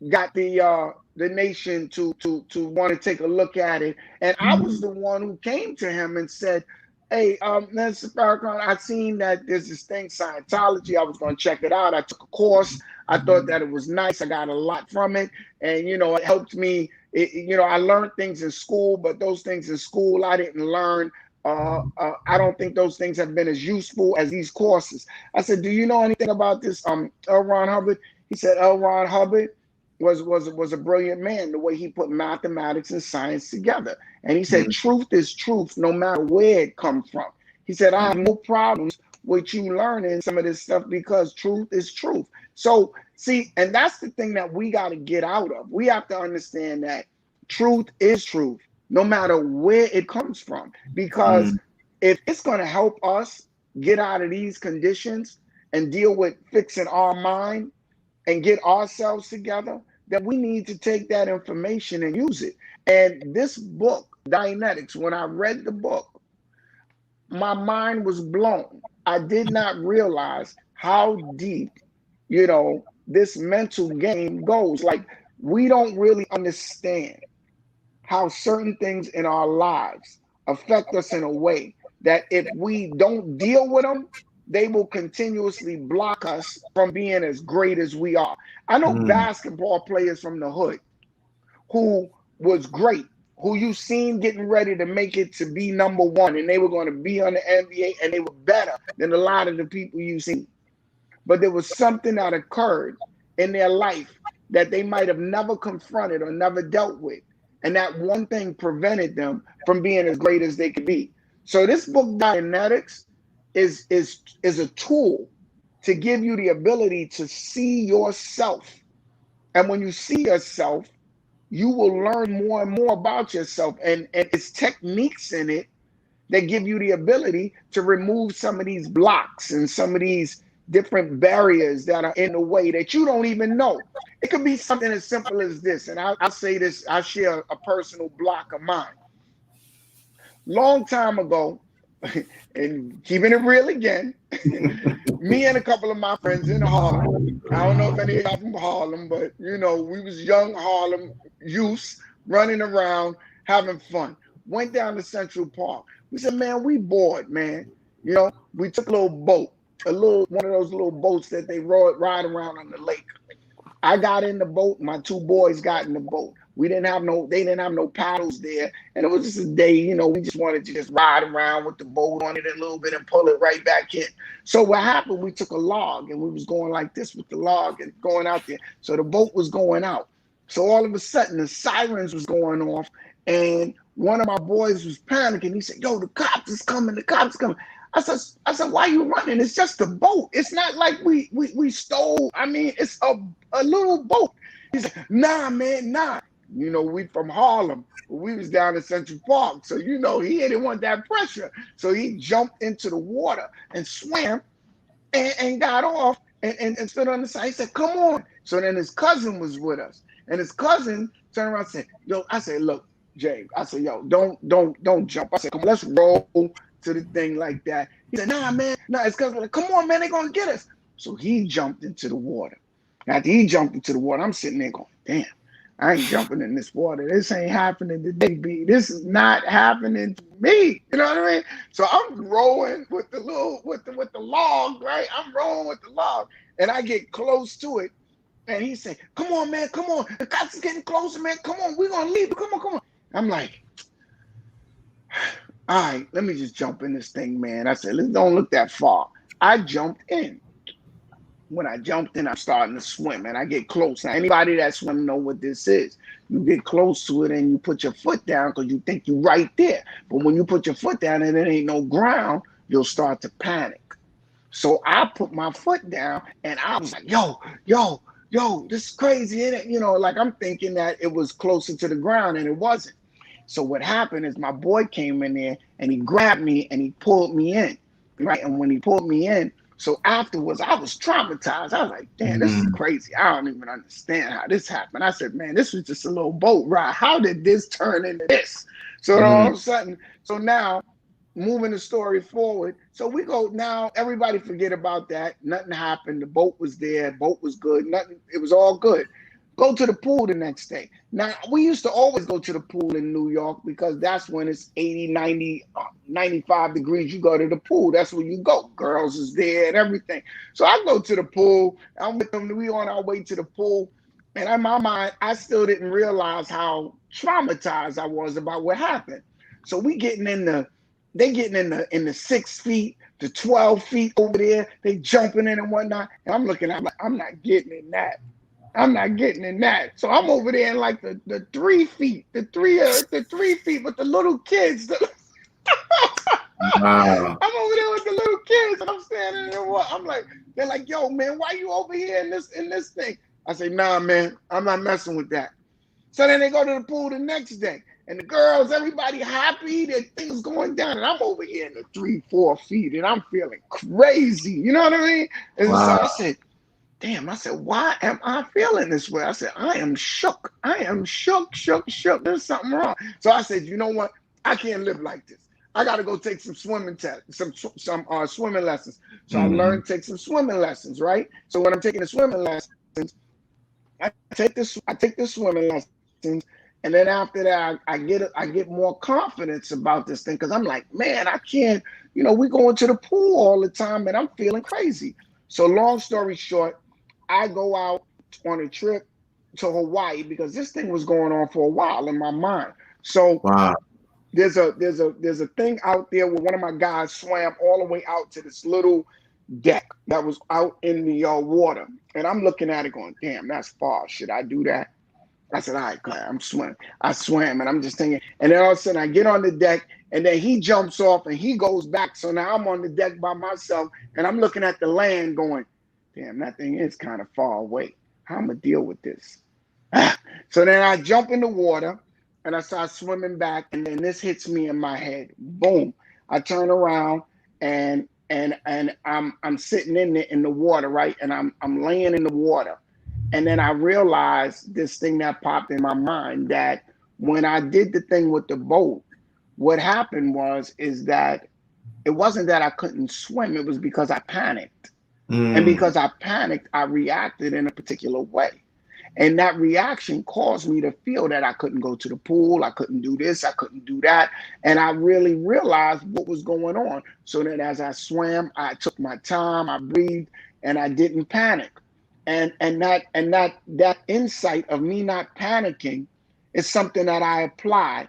got the nation to want to take a look at it. And I was the one who came to him and said, hey, Mr. Farrakhan, I seen that there's this thing, Scientology. I was going to check it out. I took a course. I thought that it was nice. I got a lot from it. And, you know, it helped me. You know, I learned things in school, but those things in school I didn't learn. I don't think those things have been as useful as these courses. I said, do you know anything about this L. Ron Hubbard? He said L. Ron Hubbard was a brilliant man, the way he put mathematics and science together. And he said, truth is truth, no matter where it comes from. He said, I have no problems with you learning some of this stuff because truth is truth. So, see, and that's the thing that we got to get out of. We have to understand that truth is truth, no matter where it comes from. Because if it's going to help us get out of these conditions and deal with fixing our mind and get ourselves together, that we need to take that information and use it. And this book, Dianetics, when I read the book, my mind was blown. I did not realize how deep, you know, this mental game goes. Like, we don't really understand how certain things in our lives affect us in a way that if we don't deal with them, they will continuously block us from being as great as we are. I know basketball players from the hood who was great, who you seen getting ready to make it to be number one, and they were going to be on the NBA, and they were better than a lot of the people you see. But there was something that occurred in their life that they might have never confronted or never dealt with. And that one thing prevented them from being as great as they could be. So this book, Dianetics, is a tool to give you the ability to see yourself. And when you see yourself, you will learn more and more about yourself. And it's techniques in it that give you the ability to remove some of these blocks and some of these different barriers that are in the way that you don't even know. It could be something as simple as this. And I'll say this, I'll share a personal block of mine. Long time ago, and keeping it real again, me and a couple of my friends in Harlem, I don't know if any of y'all from Harlem, but, you know, we was young Harlem youths running around having fun. Went down to Central Park. We said, man, we bored, man. You know, we took a little boat, one of those little boats that they ride around on the lake. I got in the boat. My two boys got in the boat. They didn't have no paddles there. And it was just a day, you know, we just wanted to just ride around with the boat on it a little bit and pull it right back in. So what happened, we took a log and we was going like this with the log and going out there. So the boat was going out. So all of a sudden the sirens was going off and one of my boys was panicking. He said, yo, the cops is coming, the cops coming. I said, why you running? It's just a boat. It's not like we stole. I mean, it's a little boat. He's like, nah, man, nah. You know, we from Harlem. We was down in Central Park. So, you know, he didn't want that pressure. So he jumped into the water and swam and got off and stood on the side. He said, come on. So then his cousin was with us. And his cousin turned around and said, yo, I said, look, Jay, I said, yo, don't jump. I said, come on, let's roll to the thing like that. He said, nah, man, nah, his cousin was like, come on, man, they're gonna get us. So he jumped into the water. After he jumped into the water, I'm sitting there going, damn, I ain't jumping in this water. This ain't happening today, B. This is not happening to me. You know what I mean? So I'm rowing with the with the log, right? I'm rowing with the log, and I get close to it, and he said, "Come on, man, come on. The cops are getting closer, man. Come on, we're gonna leave. Come on, come on." I'm like, all right, let me just jump in this thing, man. I said, let's don't look that far. I jumped in. When I jumped in, I'm starting to swim, and I get close. Now, anybody that swim know what this is. You get close to it, and you put your foot down because you think you're right there. But when you put your foot down and there ain't no ground, you'll start to panic. So I put my foot down, and I was like, yo, this is crazy, isn't it? You know, like I'm thinking that it was closer to the ground, and it wasn't. So what happened is my boy came in there, and he grabbed me, and he pulled me in, right? And when he pulled me in, so afterwards, I was traumatized. I was like, damn, this is crazy. I don't even understand how this happened. I said, man, this was just a little boat ride. How did this turn into this? So all of a sudden, so now moving the story forward. So we go now, everybody forget about that. Nothing happened. The boat was there. Boat was good. Nothing. It was all good. Go to the pool the next day. Now, we used to always go to the pool in New York because that's when it's 80, 90, 95 degrees. You go to the pool. That's where you go. Girls is there and everything. So I go to the pool. I'm with them. We on our way to the pool. And in my mind, I still didn't realize how traumatized I was about what happened. So we getting in the, they getting in the 6 feet to 12 feet over there. They jumping in and whatnot. And I'm looking, I'm like, I'm not getting in that. I'm not getting in that. So I'm over there in like the 3 feet, the 3 feet with the little kids. Wow. I'm over there with the little kids, and I'm standing there. I'm like, they're like, yo, man, why you over here in this thing? I say, nah, man, I'm not messing with that. So then they go to the pool the next day, and the girls, everybody happy that things going down, and I'm over here in the 3-4 feet, and I'm feeling crazy. You know what I mean? And so I said, damn, I said, why am I feeling this way? I said, I am shook. I am shook. There's something wrong. So I said, you know what? I can't live like this. I got to go take some swimming swimming lessons. So I learned to take some swimming lessons, right? So when I'm taking the swimming lessons, I take the swimming lessons, and then after that, I get more confidence about this thing because I'm like, man, I can't. You know, we going to the pool all the time, and I'm feeling crazy. So long story short, I go out on a trip to Hawaii because this thing was going on for a while in my mind. So there's a thing out there where one of my guys swam all the way out to this little deck that was out in the water. And I'm looking at it going, damn, that's far. Should I do that? I said, all right, Claire, I'm swimming. I swam, and I'm just thinking. And then all of a sudden I get on the deck, and then he jumps off and he goes back. So now I'm on the deck by myself, and I'm looking at the land going, damn, that thing is kind of far away. How am I gonna deal with this? So then I jump in the water and I start swimming back, and then this hits me in my head. Boom. I turn around and I'm sitting in the water, right? And I'm laying in the water. And then I realized this thing that popped in my mind, that when I did the thing with the boat, what happened is that it wasn't that I couldn't swim, it was because I panicked. And because I panicked, I reacted in a particular way. And that reaction caused me to feel that I couldn't go to the pool, I couldn't do this, I couldn't do that. And I really realized what was going on. So then as I swam, I took my time, I breathed, and I didn't panic. And that insight of me not panicking is something that I apply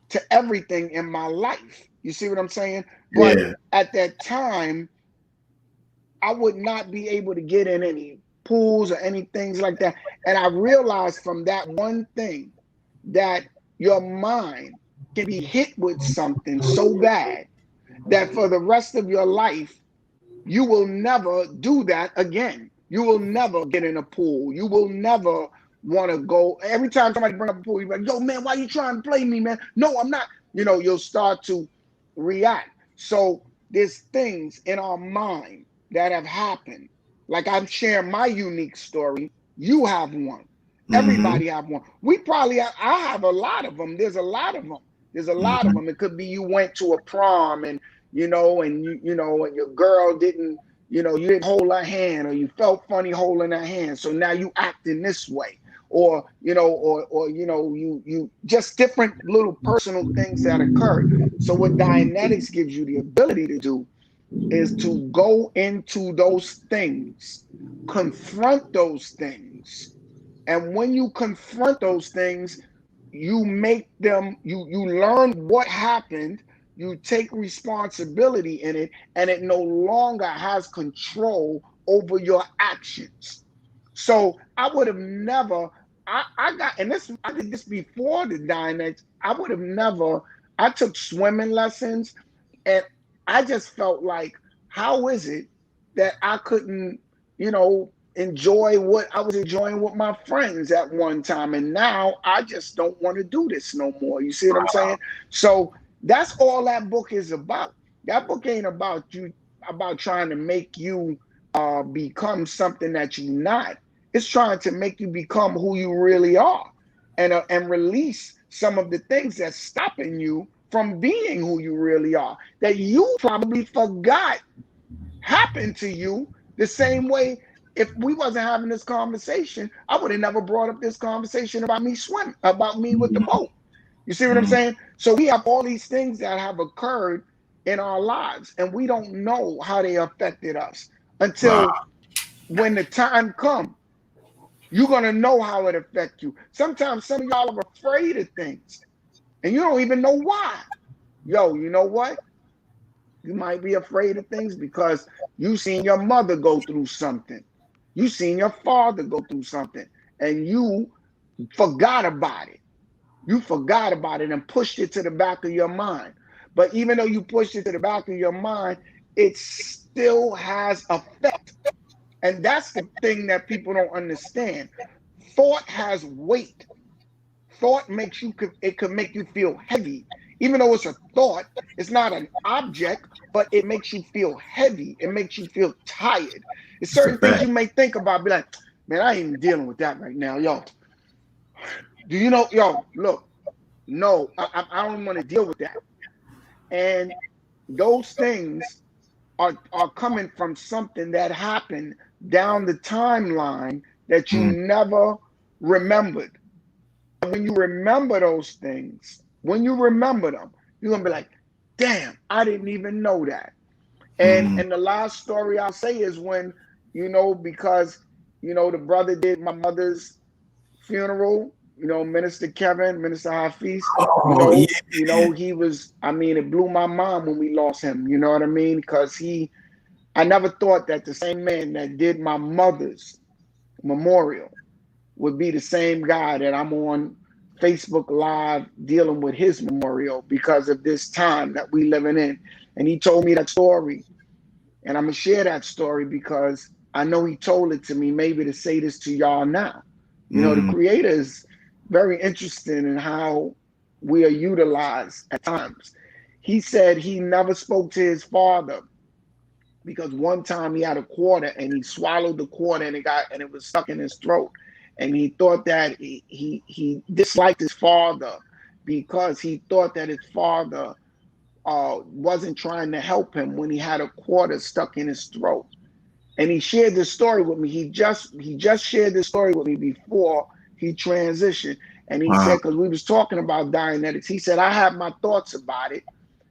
to everything in my life. You see what I'm saying? But at that time, I would not be able to get in any pools or any things like that. And I realized from that one thing that your mind can be hit with something so bad that for the rest of your life, you will never do that again. You will never get in a pool. You will never want to go. Every time somebody bring up a pool, you're like, yo, man, why you trying to play me, man? No, I'm not. You know, you'll start to react. So there's things in our mind that have happened. Like I'm sharing my unique story. You have one. Mm-hmm. Everybody have one. We probably have, I have a lot of them. There's a lot of them. There's a lot of Mm-hmm. them. It could be you went to a prom and and your girl didn't, you didn't hold her hand, or you felt funny holding her hand. So now you act in this way, or you just different little personal things that occurred. So what Dianetics gives you the ability to do is to go into those things, confront those things. And when you confront those things, you make them, you learn what happened, you take responsibility in it, and it no longer has control over your actions. So I would have never, I got, and this, I did this before the Dynex. I would have never, I took swimming lessons, and I just felt like, how is it that I couldn't, enjoy what I was enjoying with my friends at one time? And now I just don't want to do this no more. You see what I'm saying? So that's all that book is about. That book ain't about you, about trying to make you become something that you're not. It's trying to make you become who you really are, and release some of the things that's stopping you from being who you really are, that you probably forgot happened to you. The same way, if we wasn't having this conversation, I would have never brought up this conversation about me swimming, about me with the boat. You see what I'm Mm-hmm. saying? So we have all these things that have occurred in our lives, and we don't know how they affected us Wow. until when the time comes. You're gonna know how it affects you. Sometimes some of y'all are afraid of things, and you don't even know why. Yo, you know what? You might be afraid of things because you seen your mother go through something. You seen your father go through something, and you forgot about it. You forgot about it and pushed it to the back of your mind. But even though you pushed it to the back of your mind, it still has effect. And that's the thing that people don't understand. Thought has weight. Thought makes you, it could make you feel heavy. Even though it's a thought, it's not an object, but it makes you feel heavy. It makes you feel tired. It's It's a certain things you fact. may think about, be like, man, I ain't even dealing with that right now. Yo, do you know, yo, look, no, I don't want to deal with that. And those things are coming from something that happened down the timeline that you Mm-hmm. never remembered. When you remember those things, when you remember them, you're gonna be like, damn, I didn't even know that. And the last story I'll say is when, because the brother did my mother's funeral, Minister Kevin, Minister Hafiz, Oh yeah. he was, I mean, it blew my mind when we lost him, you know what I mean? Because I never thought that the same man that did my mother's memorial would be the same guy that I'm on Facebook Live dealing with his memorial because of this time that we living in. And he told me that story. And I'm gonna share that story because I know he told it to me maybe to say this to y'all now. The Mm-hmm. creator is very interested in how we are utilized at times. He said he never spoke to his father because one time he had a quarter and he swallowed the quarter and it was stuck in his throat, and he thought that he disliked his father because he thought that his father wasn't trying to help him when he had a quarter stuck in his throat. And he shared this story with me. He just shared this story with me before he transitioned. And he Wow. said, because we was talking about Dianetics, he said, I have my thoughts about it.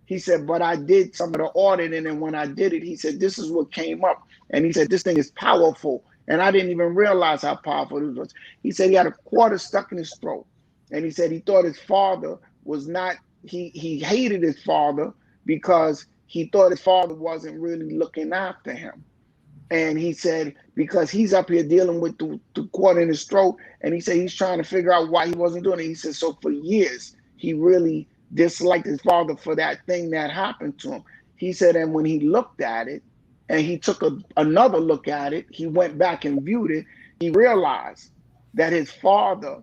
He said, but I did some of the auditing, and when I did it, he said, this is what came up. And he said, this thing is powerful. And I didn't even realize how powerful it was. He said he had a quarter stuck in his throat. And he said he thought his father was not, he hated his father because he thought his father wasn't really looking after him. And he said, because he's up here dealing with the quarter in his throat, and he said he's trying to figure out why he wasn't doing it. He said, so for years, he really disliked his father for that thing that happened to him. he said, and when he looked at it and he took another look at it, he went back and viewed it, he realized that his father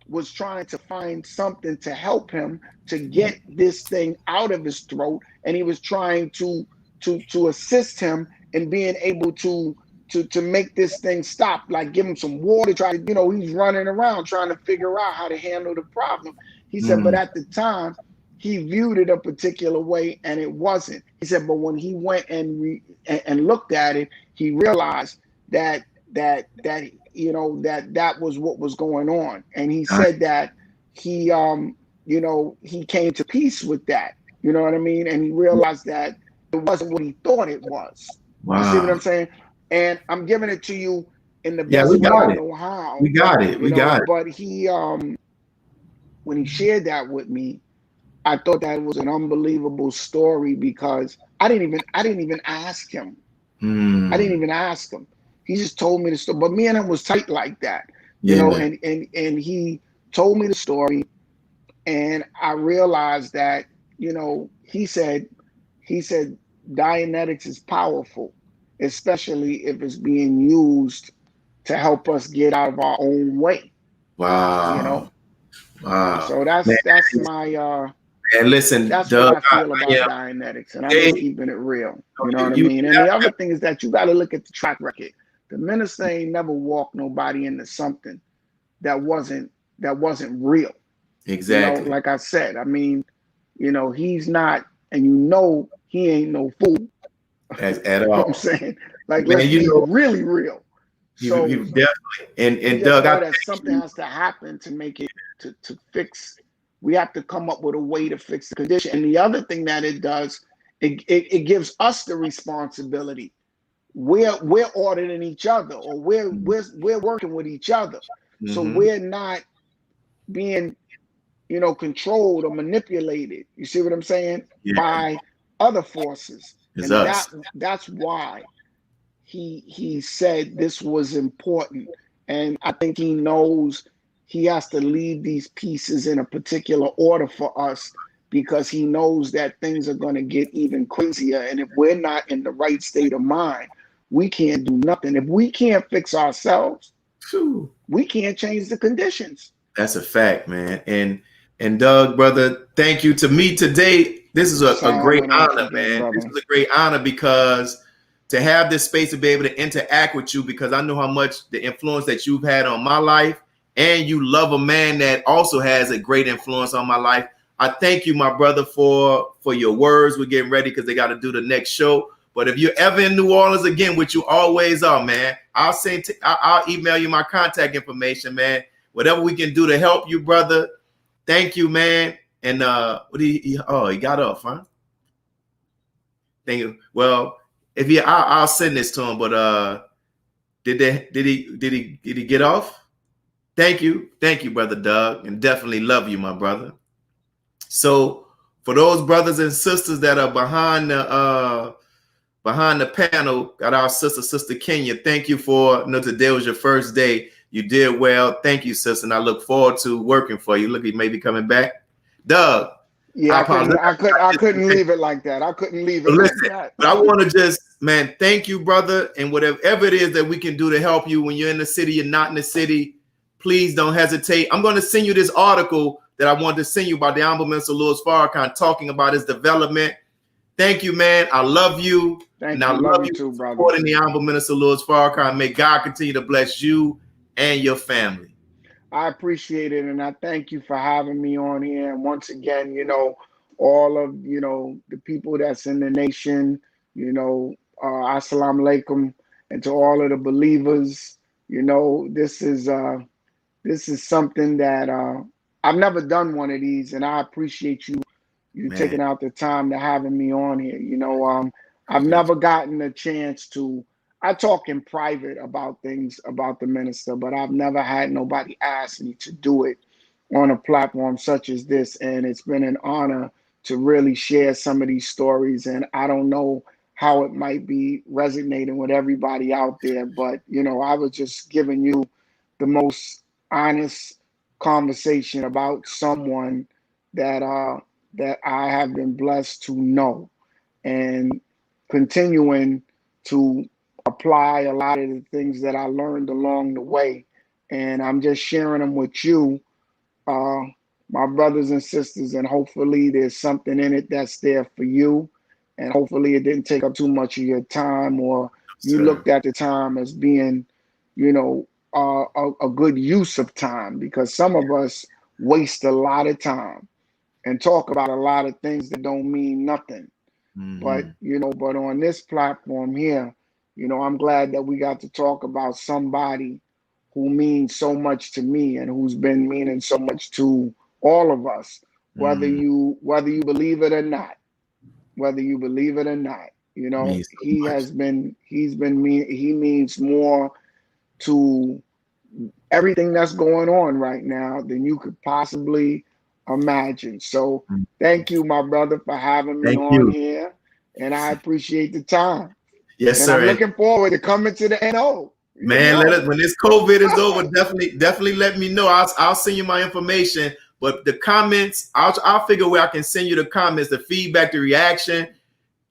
was trying to find something to help him to get this thing out of his throat, and he was trying to assist him in being able to make this thing stop, like give him some water, try to, he's running around trying to figure out how to handle the problem. He said, but at the time, he viewed it a particular way and it wasn't. He said, but when he went and looked at it, he realized that was what was going on. And he said that he he came to peace with that. You know what I mean? And he realized that it wasn't what he thought it was. Wow. You see what I'm saying? And I'm giving it to you in the best way I know how. We got it. We got it. But he when he shared that with me, I thought that was an unbelievable story because I didn't even ask him. I didn't even ask him. He just told me the story. But me and him was tight like that. You know, and he told me the story, and I realized that, he said Dianetics is powerful, especially if it's being used to help us get out of our own way. Wow. Wow. So that's my and listen, that's Doug, what I feel about Dianetics, and I'm just keeping it real. You know what I mean? And the other thing is that you got to look at the track record. The minister ain't never walked nobody into something that wasn't real. Exactly. Like I said, I mean, he's not, and he ain't no fool. At all. You know what I'm saying? Like, man, let's be really real. So you definitely and Doug, that something has to happen to make it to fix. We have to come up with a way to fix the condition. And the other thing that it does, it gives us the responsibility. We're auditing each other, or we're working with each other. So we're not being, controlled or manipulated. You see what I'm saying? By other forces. It's and us. that's why he said this was important. And I think he knows he has to leave these pieces in a particular order for us, because he knows that things are going to get even crazier. And if we're not in the right state of mind, we can't do nothing. If we can't fix ourselves, we can't change the conditions. That's a fact, man. And Doug, brother, thank you. To me today, this is a great honor, man. Brother. This is a great honor because to have this space to be able to interact with you, because I know how much the influence that you've had on my life, and you love a man that also has a great influence on my life. I thank you, my brother, for your words. We're getting ready because they got to do the next show. But if you're ever in New Orleans again, which you always are, man, I'll email you my contact information, man. Whatever we can do to help you, brother. Thank you, man. And he got off, huh? Thank you. Well, I'll send this to him. But did he get off? Thank you, brother Doug, and definitely love you, my brother. So for those brothers and sisters that are behind the panel, got our sister Kenya. Thank you for today was your first day. You did well. Thank you, sister. And I look forward to working for you. Look, he may be coming back. Doug. Yeah, I couldn't leave it like that. I couldn't leave it like that. But I want to just, man, thank you, brother. And whatever it is that we can do to help you when you're in the city, you're not in the city, please don't hesitate. I'm going to send you this article that I wanted to send you about the Honorable Minister Louis Farrakhan talking about his development. Thank you, man. I love you. And I love you too, brother. Supporting the Honorable Minister Louis Farrakhan. May God continue to bless you and your family. I appreciate it, and I thank you for having me on here. And once again, all of the people that's in the nation, assalamu alaikum, and to all of the believers, this is something that I've never done one of these, and I appreciate you taking out the time to having me on here. I've never gotten a chance to. I talk in private about things about the minister, but I've never had nobody ask me to do it on a platform such as this. And it's been an honor to really share some of these stories. And I don't know how it might be resonating with everybody out there, but, I was just giving you the most honest conversation about someone that I have been blessed to know. and continuing to apply a lot of the things that I learned along the way. And I'm just sharing them with you, my brothers and sisters, and hopefully there's something in it that's there for you. And hopefully it didn't take up too much of your time, or you looked at the time as being, you know, a good use of time, because some of us waste a lot of time and talk about a lot of things that don't mean nothing. But, you know, but on this platform here, you know, I'm glad that we got to talk about somebody who means so much to me and who's been meaning so much to all of us, whether you believe it or not, you know, he means more to everything that's going on right now than you could possibly imagine. So thank you, my brother, for having me on here, and I appreciate the time. Yes, and sir. I'm looking forward to coming to the NO. Man, when this COVID is over, definitely let me know. I'll send you my information. But the comments, I'll figure where I can send you the comments, the feedback, the reaction.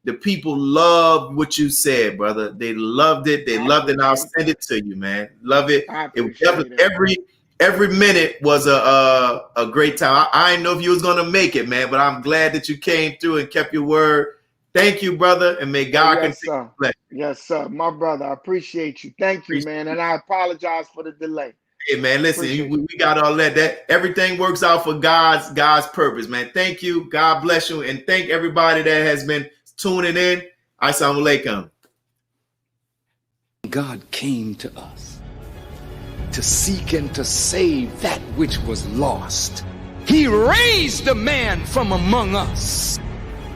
The people love what you said, brother. They loved it. They loved it. And I'll send it to you, man. Love it. It was definitely every minute was a great time. I didn't know if you was gonna make it, man, but I'm glad that you came through and kept your word. Thank you, brother, and may God continue to bless you. Yes, sir. My brother, I appreciate you. Thank you, man. And I apologize for the delay. Hey, man, listen, we got all that. Everything works out for God's purpose, man. Thank you. God bless you. And thank everybody that has been tuning in. Assalamu alaikum. God came to us to seek and to save that which was lost. He raised a man from among us.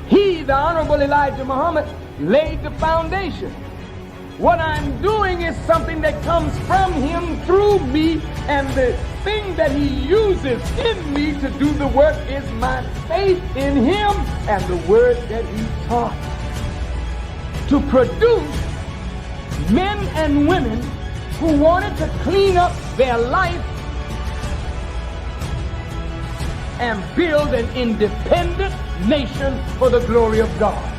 He, the Honorable Elijah Muhammad, laid the foundation. What I'm doing is something that comes from him through me, and the thing that he uses in me to do the work is my faith in him and the word that he taught. To produce men and women who wanted to clean up their life and build an independent nation for the glory of God.